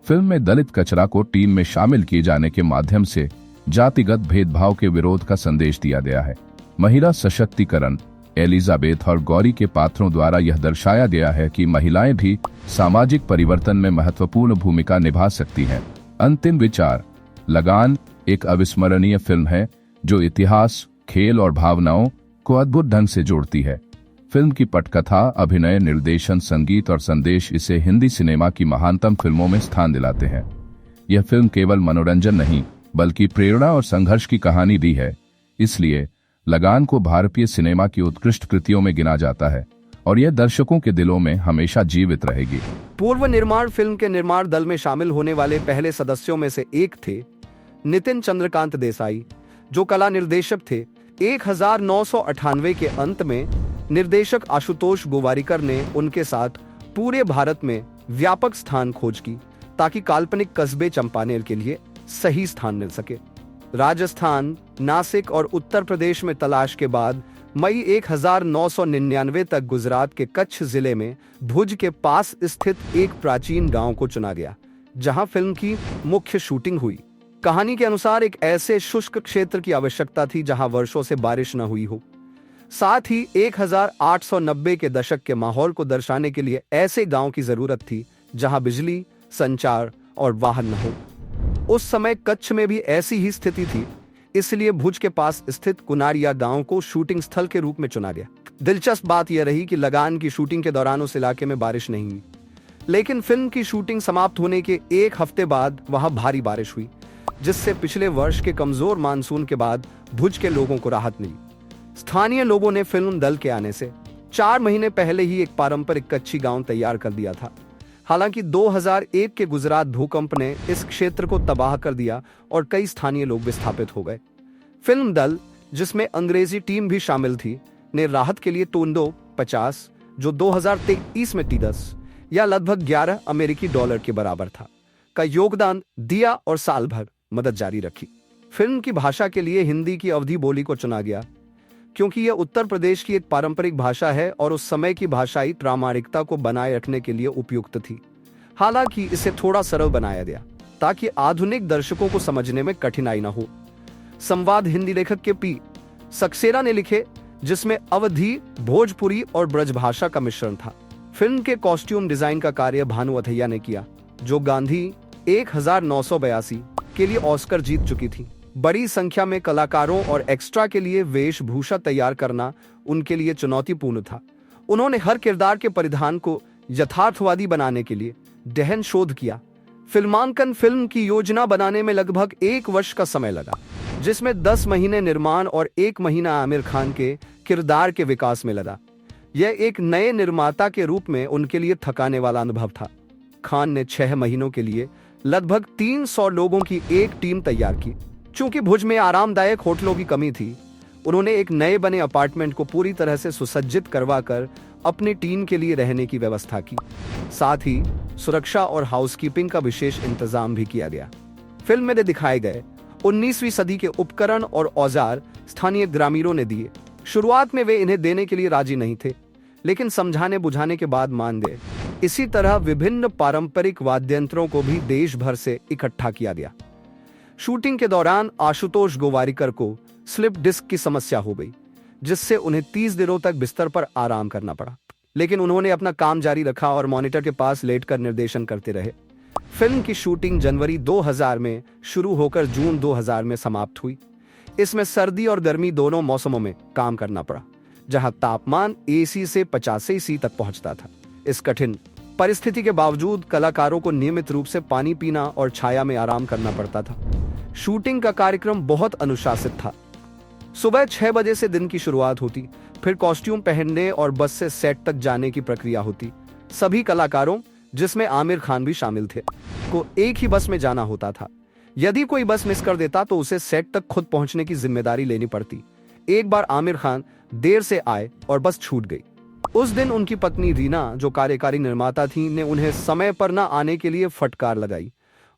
फिल्म में दलित कचरा को टीम में शामिल किए जाने के माध्यम से जातिगत भेदभाव के विरोध का संदेश दिया गया है। महिला सशक्तिकरण, एलिजाबेथ और गौरी के पात्रों द्वारा यह दर्शाया गया है कि महिलाएं भी सामाजिक परिवर्तन में महत्वपूर्ण भूमिका निभा सकती हैं। अंतिम विचार, लगान एक अविस्मरणीय फिल्म है जो इतिहास, खेल और भावनाओं को अद्भुत ढंग से जोड़ती है। फिल्म की पटकथा, अभिनय, निर्देशन, संगीत और संदेश इसे हिंदी सिनेमा की महानतम फिल्मों में स्थान दिलाते हैं। यह फिल्म केवल मनोरंजन नहीं, बल्कि प्रेरणा और संघर्ष की कहानी भी है। इसलिए लगान को भारतीय सिनेमा की उत्कृष्ट कृतियों में गिना जाता है और यह दर्शकों के दिलों में हमेशा जीवित रहेगी। पूर्व निर्माण फिल्म के निर्माण दल में शामिल होने वाले पहले सदस्यों में से एक थे नितिन चंद्रकांत देसाई, जो कला निर्देशक थे। 1998 के अंत में निर्देशक आशुतोष गोवारिकर ने उनके साथ पूरे भारत में व्यापक स्थान खोज की ताकि काल्पनिक कस्बे चंपानेर के लिए सही स्थान मिल सके। राजस्थान, नासिक और उत्तर प्रदेश में तलाश के बाद मई 1999 तक गुजरात के कच्छ जिले में भुज के पास स्थित एक प्राचीन गांव को चुना गया, जहां फिल्म की मुख्य शूटिंग हुई। कहानी के अनुसार एक ऐसे शुष्क क्षेत्र की आवश्यकता थी जहां वर्षों से बारिश न हुई हो। साथ ही 1890 के दशक के माहौल को दर्शाने के लिए ऐसे गांव की जरूरत थी जहां बिजली, संचार और वाहन न हो। उस समय कच्छ में भी ऐसी ही स्थिति थी, इसलिए भुज के पास स्थित कुनारिया गांव को शूटिंग स्थल के रूप में चुना गया। दिलचस्प बात यह रही कि लगान की शूटिंग के दौरान उस इलाके में बारिश नहीं हुई, लेकिन फिल्म की शूटिंग समाप्त होने के 1 हफ्ते बाद वहां भारी बारिश हुई, जिससे पिछले वर्ष के कमजोर मानसून के बाद भुज के लोगों को राहत मिली। स्थानीय लोगों ने फिल्म दल के आने से 4 महीने पहले ही एक पारंपरिक कच्ची गांव तैयार कर दिया था। हालांकि 2001 के गुजरात भूकंप ने इस क्षेत्र को तबाह कर दिया और कई स्थानीय लोग विस्थापित हो गए। फिल्म दल, जिसमें अंग्रेजी टीम भी शामिल थी, ने राहत के लिए टोंडो 50, जो 2023 में $10 या लगभग $11 के बराबर था, का योगदान दिया और साल भर मदद जारी रखी। फिल्म की भाषा के लिए हिंदी की अवधी बोली को चुना गया, क्योंकि यह उत्तर प्रदेश की एक पारंपरिक भाषा है और उस समय की भाषाई प्रामाणिकता को बनाए रखने के लिए उपयुक्त थी। हालांकि इसे थोड़ा सरल बनाया गया ताकि आधुनिक दर्शकों को समझने में कठिनाई न हो। संवाद हिंदी लेखक के पी सक्सेना ने लिखे, जिसमें अवधी, भोजपुरी और ब्रजभाषा का मिश्रण था। फिल्म के कॉस्ट्यूम डिजाइन का कार्य भानु अथैया ने किया, जो गांधी 1982 के लिए ऑस्कर जीत चुकी थी। बड़ी संख्या में कलाकारों और एक्स्ट्रा के लिए वेशभूषा तैयार करना उनके लिए चुनौतीपूर्ण था। उन्होंने हर किरदार के परिधान को यथार्थवादी बनाने के लिए गहन शोध किया। फिल्मांकन फिल्म की योजना बनाने में लगभग 1 वर्ष का समय लगा, जिसमें 10 महीने निर्माण और 1 महीना आमिर खान के किरदार के विकास में लगा। यह एक नए निर्माता के रूप में उनके लिए थकाने वाला अनुभव था। खान ने 6 महीनों के लिए लगभग 300 लोगों की एक टीम तैयार की। चूंकि भुज में आरामदायक होटलों की कमी थी, उन्होंने एक नए बने अपार्टमेंट को पूरी तरह से सुसज्जित करवाकर अपनी टीम के लिए रहने की व्यवस्था की। साथ ही सुरक्षा और हाउसकीपिंग का विशेष इंतजाम भी किया गया। फिल्म में दिखाए गए 19वीं सदी के उपकरण और औजार स्थानीय ग्रामीणों ने दिए। शुरुआत में वे इन्हें देने के लिए राजी नहीं थे, लेकिन समझाने बुझाने के बाद मान गए। इसी तरह विभिन्न पारंपरिक वाद्ययंत्रों को भी देश भर से इकट्ठा किया गया। शूटिंग के दौरान आशुतोष गोवारिकर को स्लिप डिस्क की समस्या हो गई, जिससे उन्हें 30 दिनों तक बिस्तर पर आराम करना पड़ा। लेकिन उन्होंने अपना काम जारी रखा और मॉनिटर के पास लेटकर निर्देशन करते रहे। फिल्म की शूटिंग जनवरी 2000 में शुरू होकर जून 2000 में समाप्त हुई। इसमें सर्दी और गर्मी दोनों मौसमों में काम करना पड़ा, जहां तापमान AC से 85 तक पहुंचता था। इस कठिन परिस्थिति के बावजूद कलाकारों को नियमित रूप से पानी पीना और छाया में आराम करना पड़ता था। शूटिंग का कार्यक्रम बहुत अनुशासित था। सुबह 6 बजे से दिन की शुरुआत होती, फिर कॉस्ट्यूम पहनने और बस से सेट तक जाने की प्रक्रिया होती। सभी कलाकारों, जिसमें आमिर खान भी शामिल थे, को एक ही बस में जाना होता था। यदि कोई बस मिस कर देता तो उसे सेट तक खुद पहुंचने की जिम्मेदारी लेनी पड़ती। एक बार आमिर खान देर से आए और बस छूट गई। उस दिन उनकी पत्नी रीना, जो कार्यकारी निर्माता थी, ने उन्हें समय पर न आने के लिए फटकार लगाई।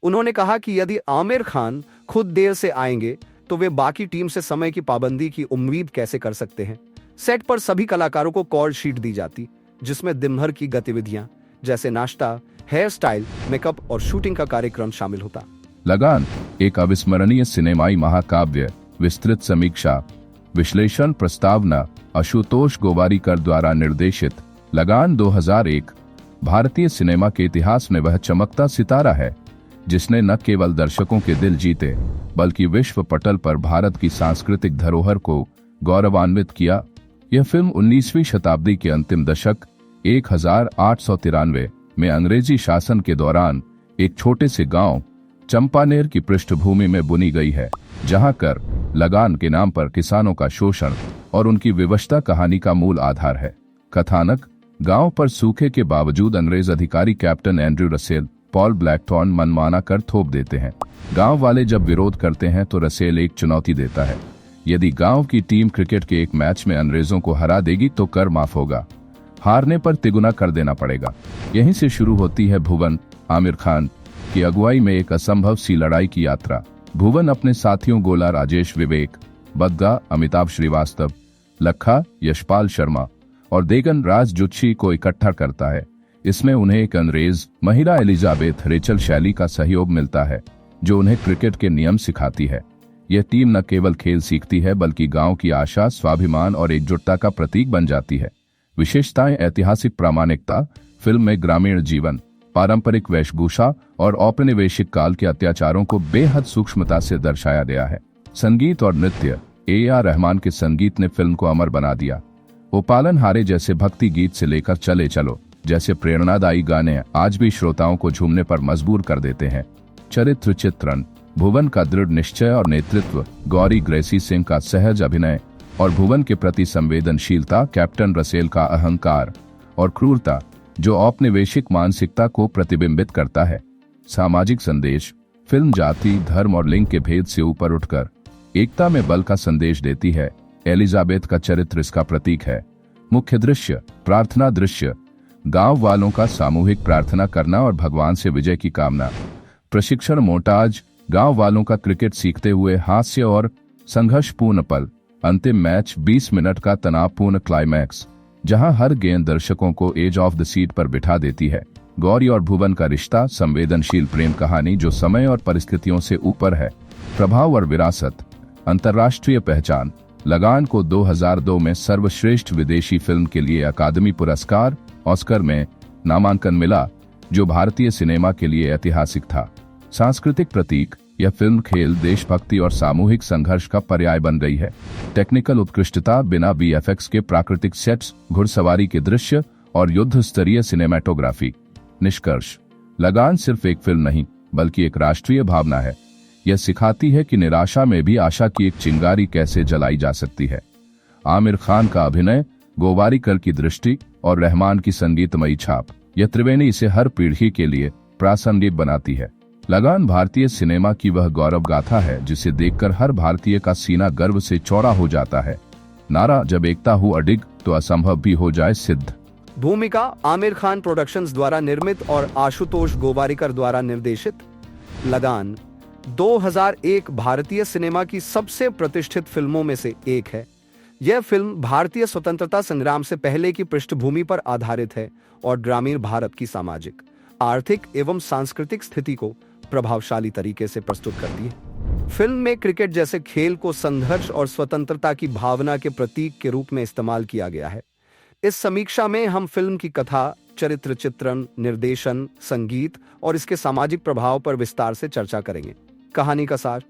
उन्होंने कहा कि यदि आमिर खान खुद देर से आएंगे तो वे बाकी टीम से समय की पाबंदी की उम्मीद कैसे कर सकते हैं। सेट पर सभी कलाकारों को कॉल शीट दी जाती, जिसमें दिन भर की गतिविधियां जैसे नाश्ता, हेयर स्टाइल, मेकअप और शूटिंग का कार्यक्रम शामिल होता। लगान एक अविस्मरणीय सिनेमाई महाकाव्य। विस्तृत समीक्षा, विश्लेषण, प्रस्तावना आशुतोष गोवारिकर द्वारा निर्देशित। लगान 2001 भारतीय सिनेमा के इतिहास में वह चमकता सितारा है जिसने न केवल दर्शकों के दिल जीते बल्कि विश्व पटल पर भारत की सांस्कृतिक धरोहर को गौरवान्वित किया। यह फिल्म 19वीं शताब्दी के अंतिम दशक 1893 में अंग्रेजी शासन के दौरान एक छोटे से गांव चंपानेर की पृष्ठभूमि में बुनी गई है, जहां कर लगान के नाम पर किसानों का शोषण और उनकी विवशता कहानी का मूल आधार है। कथानक, गांव पर सूखे के बावजूद अंग्रेज अधिकारी captain Andrew Russell Paul Blackthorn मनमाना कर थोप देते हैं। गांव वाले जब विरोध करते हैं तो रसेल एक चुनौती देता है। यदि गांव की टीम क्रिकेट के एक मैच में अंग्रेजों को हरा देगी तो कर माफ होगा, हारने पर तिगुना कर देना पड़ेगा। यहीं से शुरू होती है भुवन, आमिर खान की अगुवाई में एक असंभव सी लड़ाई की यात्रा। भुवन अपने साथियों गोला राजेश, विवेक बग्गा, अमिताभ श्रीवास्तव, लखा यशपाल शर्मा और देगन राज जुच्छी को इकट्ठा करता है। इसमें उन्हें एक अंग्रेज महिला एलिजाबेथ रेचल शैली का सहयोग मिलता है, जो उन्हें क्रिकेट के नियम सिखाती है। यह टीम न केवल खेल सीखती है बल्कि गांव की आशा, स्वाभिमान और एकजुटता का प्रतीक बन जाती है। विशेषताएं, ऐतिहासिक प्रामाणिकता, फिल्म में ग्रामीण जीवन, पारंपरिक वेशभूषा और औपनिवेशिक काल के अत्याचारों को बेहद सूक्ष्मता से दर्शाया गया है। संगीत और नृत्य, AR रहमान के संगीत ने फिल्म को अमर बना दिया। वो पालनहारे जैसे भक्ति गीत से लेकर चले चलो जैसे प्रेरणादायी गाने आज भी श्रोताओं को झूमने पर मजबूर कर देते हैं। चरित्र चित्रण, भुवन का दृढ़ निश्चय और नेतृत्व, गौरी ग्रेसी सिंह का सहज अभिनय और भुवन के प्रति संवेदनशीलता, कैप्टन रसेल का अहंकार और क्रूरता जो औपनिवेशिक मानसिकता को प्रतिबिंबित करता है। सामाजिक संदेश, फिल्म जाति, धर्म और लिंग के भेद से ऊपर उठकर एकता में बल का संदेश देती है। एलिजाबेथ का चरित्र इसका प्रतीक है। मुख्य दृश्य, प्रार्थना दृश्य, गांव वालों का सामूहिक प्रार्थना करना और भगवान से विजय की कामना। प्रशिक्षण मोन्टाज, गांव वालों का क्रिकेट सीखते हुए हास्य और संघर्षपूर्ण पल। अंतिम मैच, 20 मिनट का तनावपूर्ण क्लाइमैक्स जहां हर गेंद दर्शकों को एज ऑफ द सीट पर बिठा देती है। गौरी और भुवन का रिश्ता, संवेदनशील प्रेम कहानी जो समय और परिस्थितियों से ऊपर है। प्रभाव और विरासत, अंतर्राष्ट्रीय पहचान, लगान को 2002 में सर्वश्रेष्ठ विदेशी फिल्म के लिए अकादमी पुरस्कार ऑस्कर में नामांकन मिला, जो भारतीय सिनेमा के लिए ऐतिहासिक था। सांस्कृतिक प्रतीक, यह फिल्म खेल, देशभक्ति और सामूहिक संघर्ष का पर्याय बन गई है। टेक्निकल उत्कृष्टता, बिना VFX के प्राकृतिक सेट्स, घुड़सवारी के दृश्य और युद्ध स्तरीय सिनेमेटोग्राफी। निष्कर्ष, लगान सिर्फ एक फिल्म नहीं बल्कि एक राष्ट्रीय भावना है। यह सिखाती है कि निराशा में भी आशा की एक चिंगारी कैसे जलाई जा सकती है। आमिर खान का अभिनय, गोवारिकर की दृष्टि और रहमान की संगीतमयी छाप, यह त्रिवेणी इसे हर पीढ़ी के लिए प्रासंगिक बनाती है। लगान भारतीय सिनेमा की वह गौरव गाथा है जिसे देखकर हर भारतीय का सीना गर्व से चौड़ा हो जाता है। नारा, जब एकता हो अडिग तो असंभव भी हो जाए सिद्ध। भूमिका, आमिर खान प्रोडक्शंस द्वारा निर्मित और आशुतोष गोवारिकर द्वारा निर्देशित। लगान 2001 भारतीय सिनेमा की सबसे प्रतिष्ठित फिल्मों में से एक है। यह फिल्म भारतीय स्वतंत्रता संग्राम से पहले की पृष्ठभूमि पर आधारित है और ग्रामीण भारत की सामाजिक, आर्थिक एवं सांस्कृतिक स्थिति को प्रभावशाली तरीके से प्रस्तुत करती है। फिल्म में क्रिकेट जैसे खेल को संघर्ष और स्वतंत्रता की भावना के प्रतीक के रूप में इस्तेमाल किया गया है। इस समीक्षा में हम फिल्म की कथा, चरित्र चित्रण, निर्देशन, संगीत और इसके सामाजिक प्रभाव पर विस्तार से चर्चा करेंगे। कहानी का सार।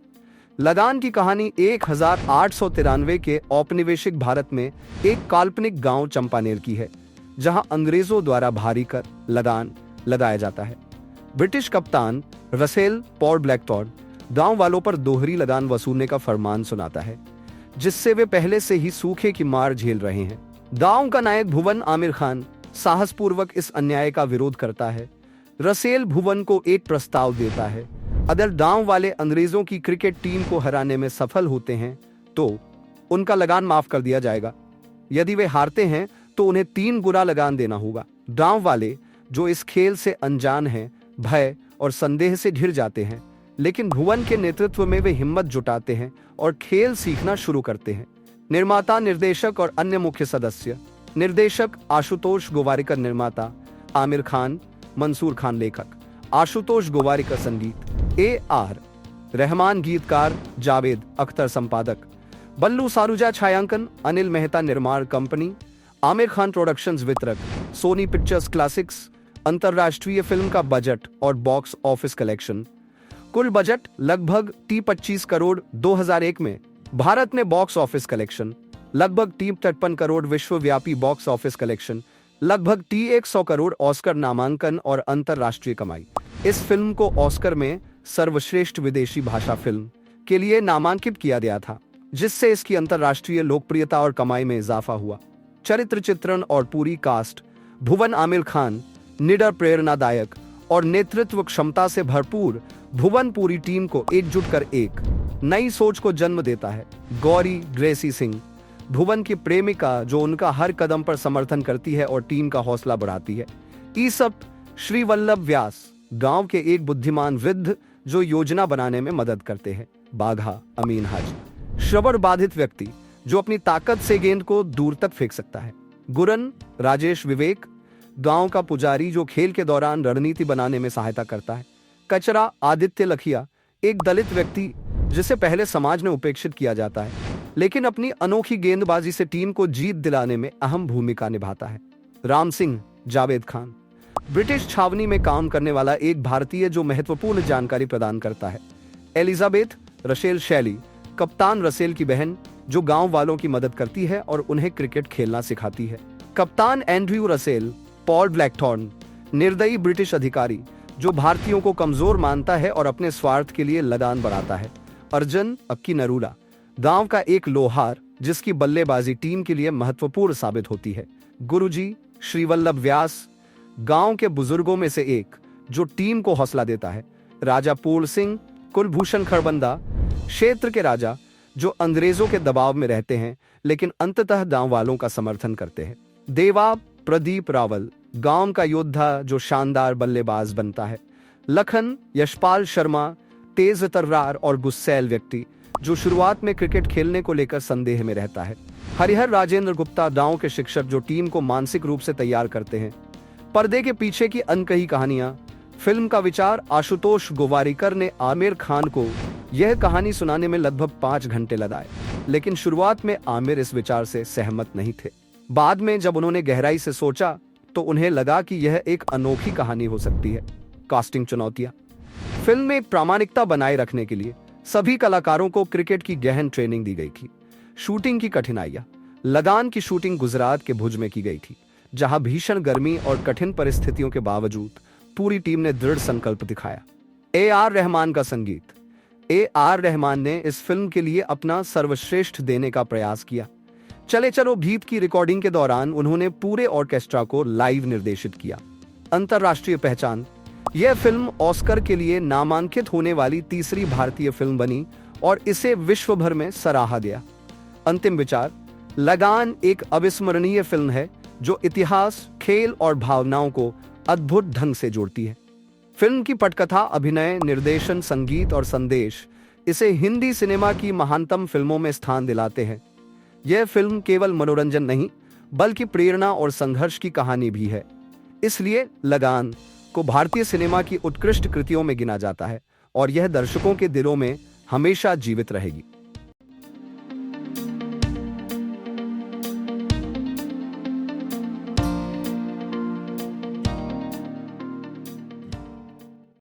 लगान की कहानी 1893 के औपनिवेशिक भारत में एक काल्पनिक गांव चंपानेर की है, जहां अंग्रेजों द्वारा भारी कर लगान लगाया जाता है। ब्रिटिश कप्तान रसेल पॉल ब्लैकथॉर्न गांव वालों पर दोहरी लगान वसूलने का फरमान सुनाता है, जिससे वे पहले से ही सूखे की मार झेल रहे हैं। गांव का नायक भुवन आमिर खान साहसपूर्वक इस अन्याय का विरोध करता है। रसेल भुवन को एक प्रस्ताव देता है, अगर गांव वाले अंग्रेजों की क्रिकेट टीम को हराने में सफल होते हैं तो उनका लगान माफ कर दिया जाएगा। यदि वे हारते हैं तो उन्हें 3 गुना लगान देना होगा। गांव वाले, जो इस खेल से अनजान हैं, भय और संदेह से घिर जाते हैं, लेकिन भुवन के नेतृत्व में वे हिम्मत जुटाते हैं और खेल सीखना शुरू करते हैं। निर्माता, निर्देशक और अन्य मुख्य सदस्य। निर्देशक आशुतोष गोवारिकर, निर्माता आमिर खान, मंसूर खान लेखक, आशुतोष गोवारिकर संगीत, A.R. रहमान गीतकार, जावेद अख्तर संपादक, बल्लू सारूजा छायांकन, अनिल मेहता निर्माण कंपनी, आमिर खान प्रोडक्शंस वितरक, सोनी पिक्चर्स क्लासिक्स। अंतरराष्ट्रीय फिल्म का बजट और बॉक्स ऑफिस कलेक्शन। कुल बजट लगभग T25 करोड़ 2001 में। भारत में बॉक्स ऑफिस कलेक्शन लगभग T53 करोड़। विश्वव्यापी बॉक्स ऑफिस कलेक्शन लगभग T100 करोड़। ऑस्कर नामांकन और अंतरराष्ट्रीय कमाई। इस फिल्म को ऑस्कर में सर्वश्रेष्ठ विदेशी भाषा फिल्म के लिए नामांकित किया गया था, जिससे इसकी अंतरराष्ट्रीय लोकप्रियता और कमाई में इजाफा हुआ। चरित्र चित्रण और पूरी कास्ट। भुवन आमिर खान निडर, प्रेरणादायक और नेतृत्व क्षमता से भरपूर। भुवन पूरी टीम को एकजुट कर एक नई सोच को जन्म देता है। गौरी ग्रेसी सिंह, भुवन की प्रेमिका, जो उनका हर कदम पर समर्थन करती है और टीम का हौसला बढ़ाती है। ईसप श्रीवल्लभ व्यास, गांव के एक बुद्धिमान वृद्ध जो योजना बनाने में मदद करते हैं। बाघा अमीन हाजी, श्रवण बाधित व्यक्ति जो अपनी ताकत से गेंद को दूर तक फेंक सकता है। गुरन राजेश विवेक, गांव का पुजारी जो खेल के दौरान रणनीति बनाने में सहायता करता है। कचरा आदित्य लखिया, एक दलित व्यक्ति जिसे पहले समाज में उपेक्षित किया जाता है, लेकिन अपनी अनोखी गेंदबाजी से टीम को जीत दिलाने में अहम भूमिका निभाता है। राम सिंह जावेद खान, ब्रिटिश छावनी में काम करने वाला एक भारतीय जो महत्वपूर्ण जानकारी प्रदान करता है। एलिजाबेथ रसेल शैली, कप्तान रसेल की बहन जो गांव वालों की मदद करती है और उन्हें क्रिकेट खेलना सिखाती है। कप्तान एंड्रयू रसेल पॉल ब्लैकथॉर्न, निर्दयी ब्रिटिश अधिकारी जो भारतीयों को कमजोर मानता है और अपने स्वार्थ के लिए लगान बढ़ाता है। अर्जुन अक्की नरूला, गांव का एक लोहार जिसकी बल्लेबाजी टीम के लिए महत्वपूर्ण साबित होती है। गुरुजी श्रीवल्लभ व्यास, गांव के बुजुर्गों में से एक जो टीम को हौसला देता है। राजा पूर्ण सिंह कुलभूषण खरबंदा, क्षेत्र के राजा जो अंग्रेजों के दबाव में रहते हैं लेकिन अंततः गांव वालों का समर्थन करते हैं। देवा प्रदीप रावल, गांव का योद्धा जो शानदार बल्लेबाज बनता है। लखन यशपाल शर्मा, तेज तर्रार और गुस्सैल व्यक्ति जो शुरुआत में क्रिकेट खेलने को लेकर संदेह में रहता है। हरिहर राजेंद्र गुप्ता, गांव के शिक्षक जो टीम को मानसिक रूप से तैयार करते हैं। पर्दे के पीछे की अनकही कहानियां। फिल्म का विचार आशुतोष गोवारिकर ने आमिर खान को यह कहानी सुनाने में लगभग 5 घंटे लगाए, लेकिन शुरुआत में आमिर इस विचार से सहमत नहीं थे। बाद में जब उन्होंने गहराई से सोचा तो उन्हें लगा कि यह एक अनोखी कहानी हो सकती है। कास्टिंग चुनौतियां। फिल्म में प्रामाणिकता बनाए रखने के लिए सभी कलाकारों को क्रिकेट की गहन ट्रेनिंग दी गई थी। शूटिंग की कठिनाइयां। लगान की शूटिंग गुजरात के भुज में की गई थी, जहां भीषण गर्मी और कठिन परिस्थितियों के बावजूद पूरी टीम ने दृढ़ संकल्प दिखाया। A.R. रहमान का संगीत। A.R. रहमान ने इस फिल्म के लिए अपना सर्वश्रेष्ठ देने का प्रयास किया। चले चलो गीत की रिकॉर्डिंग के दौरान उन्होंने पूरे ऑर्केस्ट्रा को लाइव निर्देशित किया। अंतरराष्ट्रीय पहचान। यह फिल्म ऑस्कर के लिए नामांकित होने वाली तीसरी भारतीय फिल्म बनी और इसे विश्व भर में सराहा गया। अंतिम विचार। लगान एक अविस्मरणीय फिल्म है जो इतिहास, खेल और भावनाओं को अद्भुत ढंग से जोड़ती है। फिल्म की पटकथा, अभिनय, निर्देशन, संगीत और संदेश इसे हिंदी सिनेमा की महानतम फिल्मों में स्थान दिलाते हैं। यह फिल्म केवल मनोरंजन नहीं बल्कि प्रेरणा और संघर्ष की कहानी भी है। इसलिए लगान को भारतीय सिनेमा की उत्कृष्ट कृतियों में गिना जाता है और यह दर्शकों के दिलों में हमेशा जीवित रहेगी।